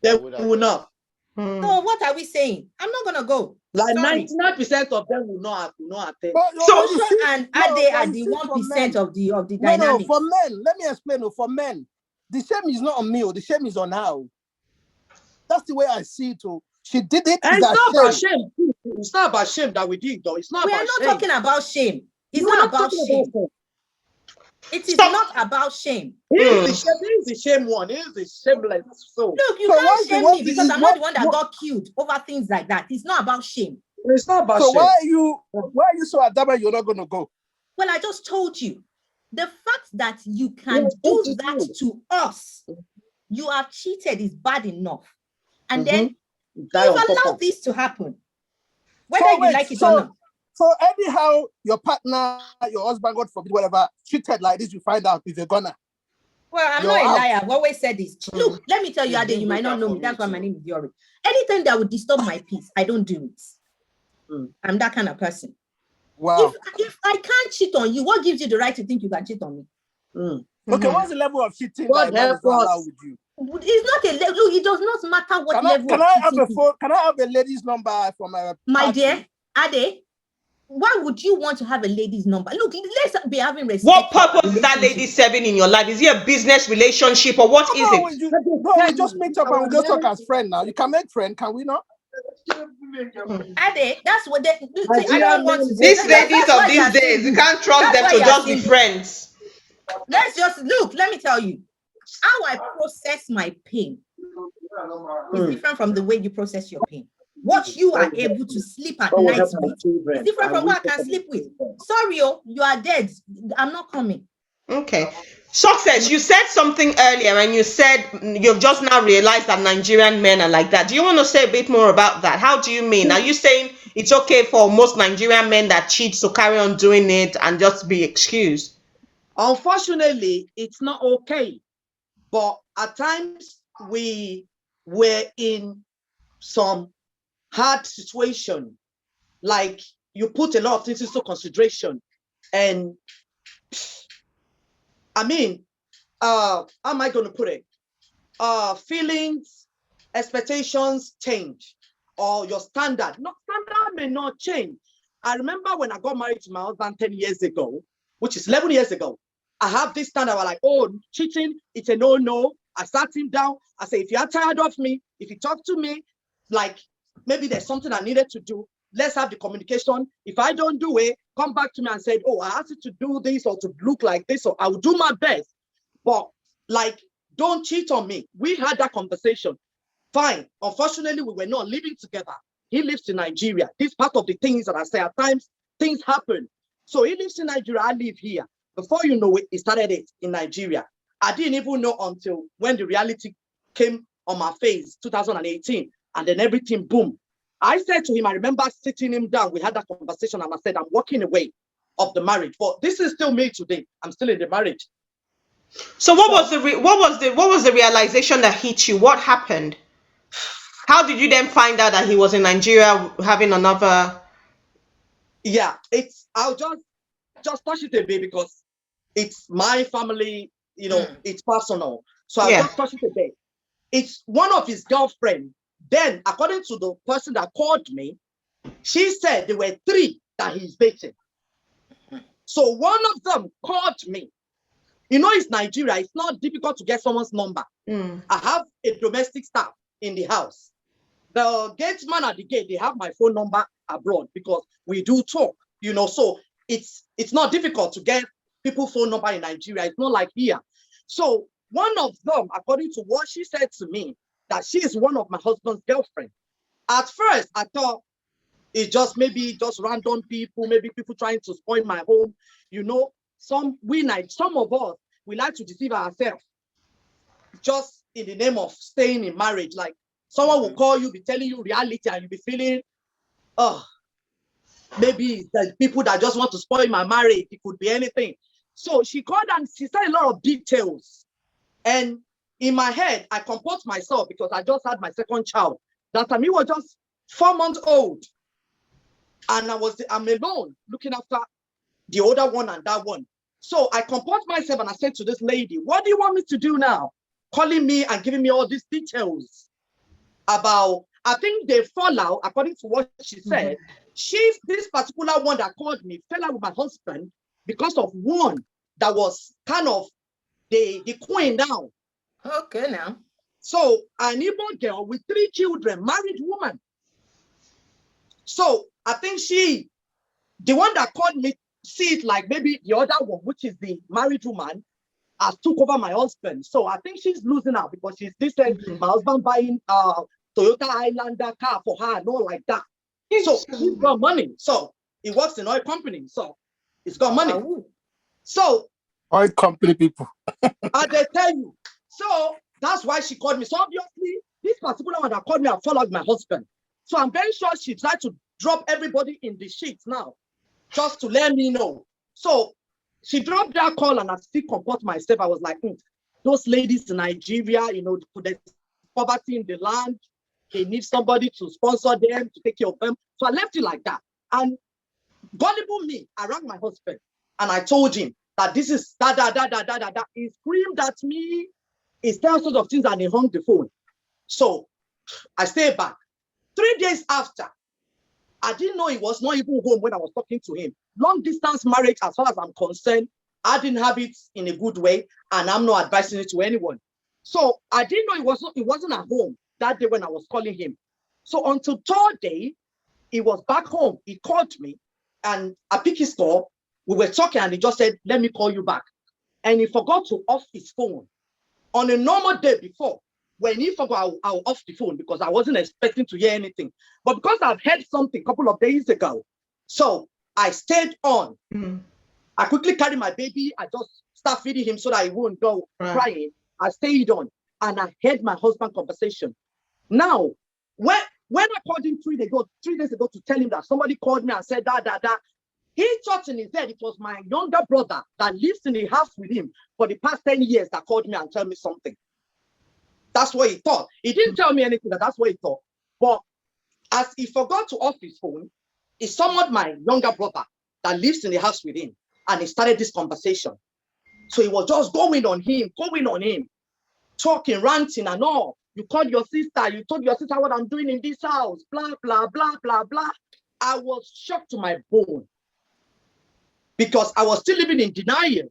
they will not. So what are we saying? I'm not gonna go. Like Sorry. 99% of them will not attend. But So- you see- And no, are they but at you the see, for 1% men- of the No, dynamics? for men, let me explain. For men, the shame is not on me. The shame is on her. That's the way I see it. She did it. And It's it's not a about shame. shame. It's not about shame that we did, though. It's not We are about not shame. talking about shame. It's We're not about talking shame. shame. It is Stop. not about shame. He's the shame one. He's the shameless soul. Look, you So can't what's the- shame what's me the- because I'm not the one that what- got killed over things like that. It's not about shame. It's not about So shame. why are you so adamant you're not going to go? Well, I just told you. The fact that you can Yes, do yes, that yes. to us, you have cheated is bad enough. And Mhm. then Die you've on allowed purpose. this to happen. Whether So you wait, like it so- or not. So anyhow, your partner, your husband, God forbid, whatever, treated like this, you find out if you're gonna. Well, I'm You're not a out. liar. I've always said this. Look, let me tell you, Ade, you might not know me. That's why my name is Yori. Anything that would disturb my peace, I don't do it. I'm that kind of person. Wow. If I can't cheat on you, what gives you the right to think you can cheat on me? Okay, what's the level of cheating God that a man is help not us. allowed with you? It's not a level. Look, it does not matter what Can I, level can of I have cheating a it is. phone? Can I have a lady's number for my My party? dear, Ade, why would you want to have a lady's number? Look, let's be having respect. What for our purpose is that lady relationship. serving in your life? Is it a business relationship or what is No, it? we just meet up and we just talk as friends now. You can make friends, can we not? Ade, that's what they see, I Nigeria don't want to men- say These that- ladies that's why of they are these days, you single. can't trust That's them why to they are just be single. friends. Let's just look, let me tell you. How I process my pain is different from the way you process your pain. What you are able to sleep at God will night help my with children. is different from And what we I can help sleep my with. children. Sorry, you are dead. I'm not coming. Okay. Success, you said something earlier and you said you've just now realized that Nigerian men are like that. Do you want to say a bit more about that? How do you mean? Are you saying it's okay for most Nigerian men that cheat to carry on doing it and just be excused? Unfortunately, it's not okay. But at times we were in some hard situation. Like you put a lot of things into consideration. And I mean, how am I going to put it? Feelings, expectations change, or your standard. No, standard may not change. I remember when I got married to my husband 10 years ago, which is 11 years ago, I have this standard. I was like, oh, cheating, it's a no-no. I sat him down. I said, if you're tired of me, if you talk to me, like maybe there's something I needed to do, let's have the communication. If I don't do it, come back to me and say, oh, I asked you to do this or to look like this, or I will do my best. But like, don't cheat on me. We had that conversation. Fine. Unfortunately, we were not living together. He lives in Nigeria. This part of the things that I say at times, things happen. So he lives in Nigeria, I live here. Before you know it, he started it in Nigeria. I didn't even know until when the reality came on my face, 2018, and then everything, boom. I said to him, I remember sitting him down, we had that conversation, and I said, I'm walking away of the marriage, but this is still me today. I'm still in the marriage. So what was the realization that hit you? What happened? How did you then find out that he was in Nigeria having another? Yeah, I'll just touch it a bit because it's my family, you know, it's personal. So I'll just touch it a bit. It's one of his girlfriend. Then, according to the person that called me, she said there were 3 that he's dating. So one of them called me. You know, it's Nigeria. It's not difficult to get someone's number. I have a domestic staff in the house. The gate man at the gate, they have my phone number abroad because we do talk, you know, so it's not difficult to get people's phone number in Nigeria. It's not like here. So one of them, according to what she said to me, that she is one of my husband's girlfriend. At first, I thought it's just maybe just random people, maybe people trying to spoil my home. You know, some of us, we like to deceive ourselves just in the name of staying in marriage. Like someone will call you, be telling you reality, and you'll be feeling, oh, maybe the people that just want to spoil my marriage. It could be anything. So she called and she said a lot of details. And in my head, I composed myself because I just had my second child. That time he was just 4 months old. And I'm alone looking after the older one and that one. So I composed myself and I said to this lady, what do you want me to do now? Calling me and giving me all these details about, I think they fall out, according to what she said. This particular one that called me fell out with my husband because of one that was kind of the queen now. Okay, now. So an Igbo girl with 3 children, married woman. So I think the one that called me, see it like maybe the other one, which is the married woman, has took over my husband. So I think she's losing out because she's this my husband buying Toyota Highlander car for her and all like that. So he's got money. So he works in oil company. So he's got money. So oil company people. and they tell you. So that's why she called me. So obviously, this particular one that called me, I followed my husband. So I'm very sure she tried to drop everybody in the sheets now, just to let me know. So she dropped that call and I still comport myself. I was like, those ladies in Nigeria, you know, there's poverty in the land. They need somebody to sponsor them, to take care of them. So I left it like that. And gullible me, I rang my husband and I told him that this is da. He screamed at me. He said all sorts of things and he hung the phone. So I stayed back. 3 days after, I didn't know he was not even home when I was talking to him. Long distance marriage, as far as I'm concerned, I didn't have it in a good way, and I'm not advising it to anyone. So I didn't know he wasn't at home that day when I was calling him. So until third day, he was back home. He called me, and I picked his call. We were talking, and he just said, "Let me call you back." And he forgot to off his phone. On a normal day before, when he forgot, I'll off the phone because I wasn't expecting to hear anything. But because I've heard something a couple of days ago, so I stayed on. I quickly carried my baby. I just start feeding him so that he won't go crying. I stayed on and I heard my husband conversation. Now, when I called him 3 days ago to tell him that somebody called me and said that, he thought in his head it was my younger brother that lives in the house with him for the past 10 years that called me and told me something. That's what he thought. He didn't tell me anything, that's what he thought. But as he forgot to off his phone, he summoned my younger brother that lives in the house with him, and he started this conversation. So he was just going on him, talking, ranting and all. You called your sister, you told your sister what I'm doing in this house, blah, blah, blah, blah, blah. I was shocked to my bone because I was still living in denial.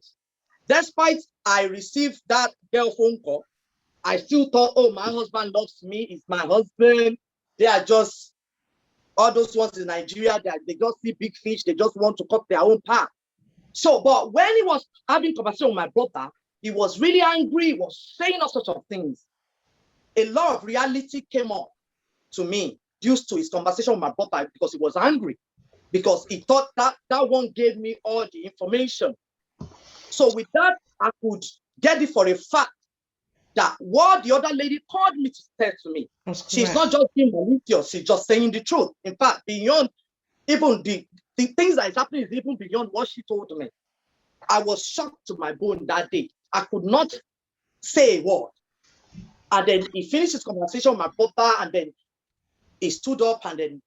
Despite I received that girl phone call, I still thought, oh, my husband loves me, he's my husband. They are just, all those ones in Nigeria, they just see big fish, they just want to cut their own path. So, but when he was having conversation with my brother, he was really angry, he was saying all sorts of things. A lot of reality came up to me due to his conversation with my brother because he was angry, because he thought that one gave me all the information. So with that, I could get it for a fact that what the other lady called me to tell to me, she's not just being malicious, she's just saying the truth. In fact, beyond even the things that is happening is even beyond what she told me. I was shocked to my bone that day. I could not say a word. And then he finished his conversation with my brother, and then he stood up, and then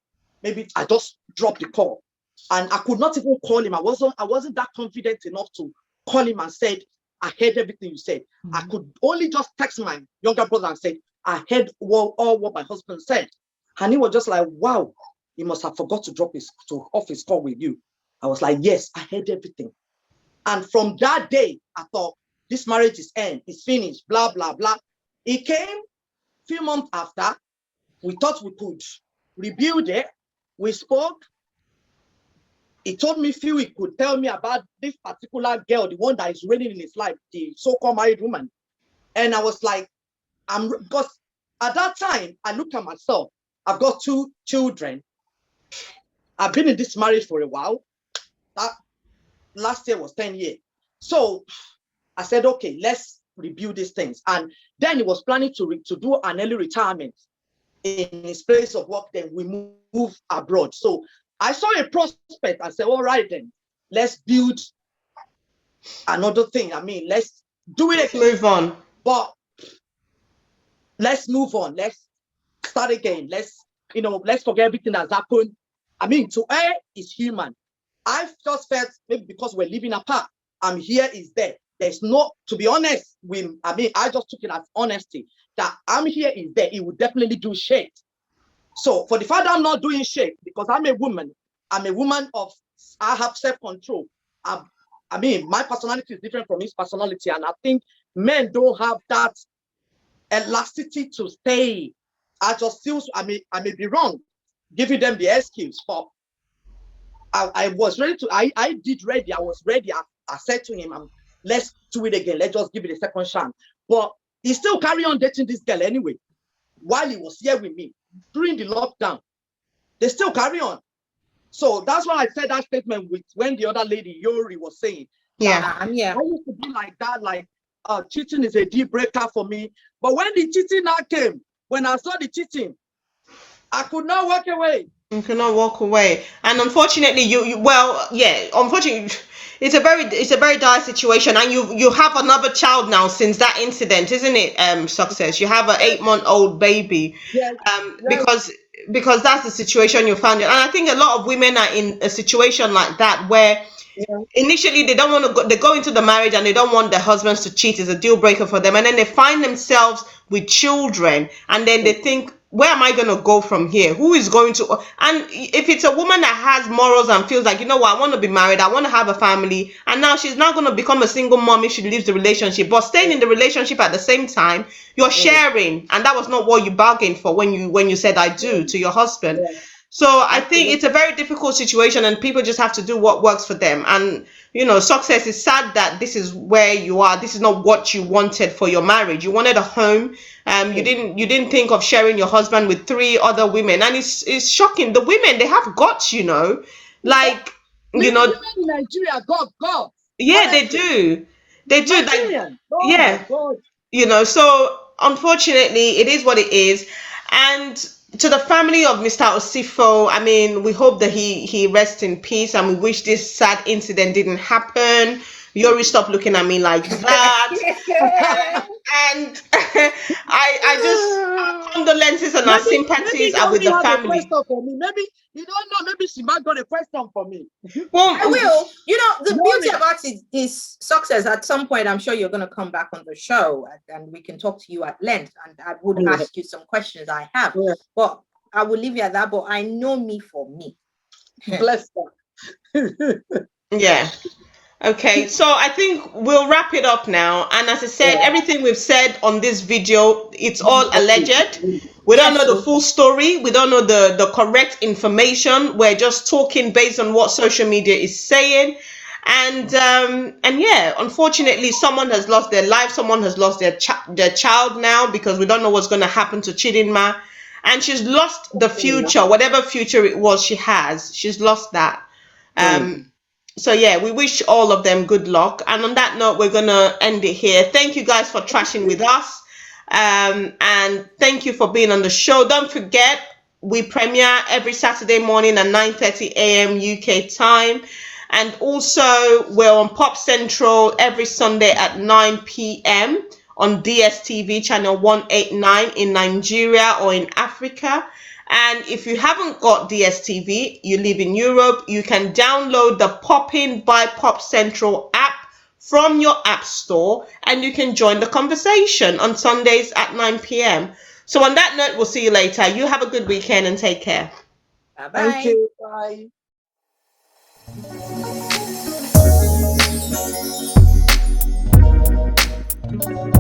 maybe I just dropped the call. And I could not even call him. I wasn't that confident enough to call him and said, I heard everything you said. I could only just text my younger brother and say, I heard all what my husband said. And he was just like, wow, he must have forgot to off his call with you. I was like, yes, I heard everything. And from that day, I thought, this marriage is end, it's finished, blah, blah, blah. He came a few months after. We thought we could rebuild it. We spoke. He told me he could tell me about this particular girl, the one that is reigning in his life, the so-called married woman. And I was like, because at that time, I looked at myself. I've got 2 children. I've been in this marriage for a while. That last year was 10 years. So I said, okay, let's rebuild these things. And then he was planning to do an early retirement in his place of work. Then we move abroad. So I saw a prospect. I said, all right, then let's build another thing. I mean, let's do it. Let's move on. But let's move on. Let's start again. Let's forget everything that's happened. I mean, to err is human. I just felt maybe because we're living apart, I'm here, is there. There's no, to be honest, I just took it as honesty that I'm here, is there. He would definitely do shit. So for the fact that I'm not doing shit because I'm a woman I have self-control. I mean, my personality is different from his personality, and I think men don't have that elasticity to stay. I may be wrong, giving them the excuse, but I was ready to. I did ready. I was ready. I said to him, let's do it again. Let's just give it a second chance. But he still carry on dating this girl anyway, while he was here with me during the lockdown. They still carry on. So that's why I said that statement with when the other lady Yori was saying. Yeah. I used to be like that, like cheating is a deal breaker for me. But when the cheating now came, when I saw the cheating, I could not walk away. You cannot walk away, and unfortunately, unfortunately, it's a very dire situation, and you have another child now since that incident, isn't it? Success. You have an 8-month-old baby. Yes. Because that's the situation you found in, and I think a lot of women are in a situation like that where. Yeah. Initially, they don't want to go. They go into the marriage and they don't want their husbands to cheat. It's a deal breaker for them, and then they find themselves with children, and then they think, "Where am I going to go from here? Who is going to?" And if it's a woman that has morals and feels like, you know what, I want to be married, I want to have a family, and now she's not going to become a single mom if she leaves the relationship, but staying in the relationship at the same time, you're sharing, and that was not what you bargained for when you said "I do" to your husband. Yeah. So I think it's a very difficult situation, and people just have to do what works for them. And Success is sad that this is where you are. This is not what you wanted for your marriage. You wanted a home. You didn't think of sharing your husband with 3 other women, and it's shocking. The women, they have guts, like Women in Nigeria, God. Yeah, they do. They do. Nigerian. Yeah. So unfortunately, it is what it is, and. To the family of Mr. Osifo, I mean, we hope that he rests in peace, and we wish this sad incident didn't happen. Yori, stop looking at me like that. And I just condolences and our sympathies are with the family. Maybe you don't know. Maybe she might got a question for me. Well, I will. The beauty about it is Success. At some point, I'm sure you're going to come back on the show, and we can talk to you at length. And I would ask you some questions I have, but I will leave you at that. But I know me for me. Bless her. Yeah. Okay, so I think we'll wrap it up now. And as I said, everything we've said on this video, it's all alleged. We don't know the full story. We don't know the correct information. We're just talking based on what social media is saying. And yeah, unfortunately, someone has lost their life. Someone has lost their child now, because we don't know what's going to happen to Chidinma. And she's lost the future, whatever future it was she has. She's lost that. So yeah, we wish all of them good luck. And on that note, we're going to end it here. Thank you guys for trashing with us. And thank you for being on the show. Don't forget, we premiere every Saturday morning at 9:30 a.m. UK time. And also, we're on Pop Central every Sunday at 9 p.m. on DSTV channel 189 in Nigeria or in Africa. And if you haven't got DSTV, you live in Europe, you can download the Poppin by Pop Central app from your app store, and you can join the conversation on Sundays at 9 p.m. So on that note, we'll see you later. You have a good weekend and take care. Bye-bye. Thank you. Bye.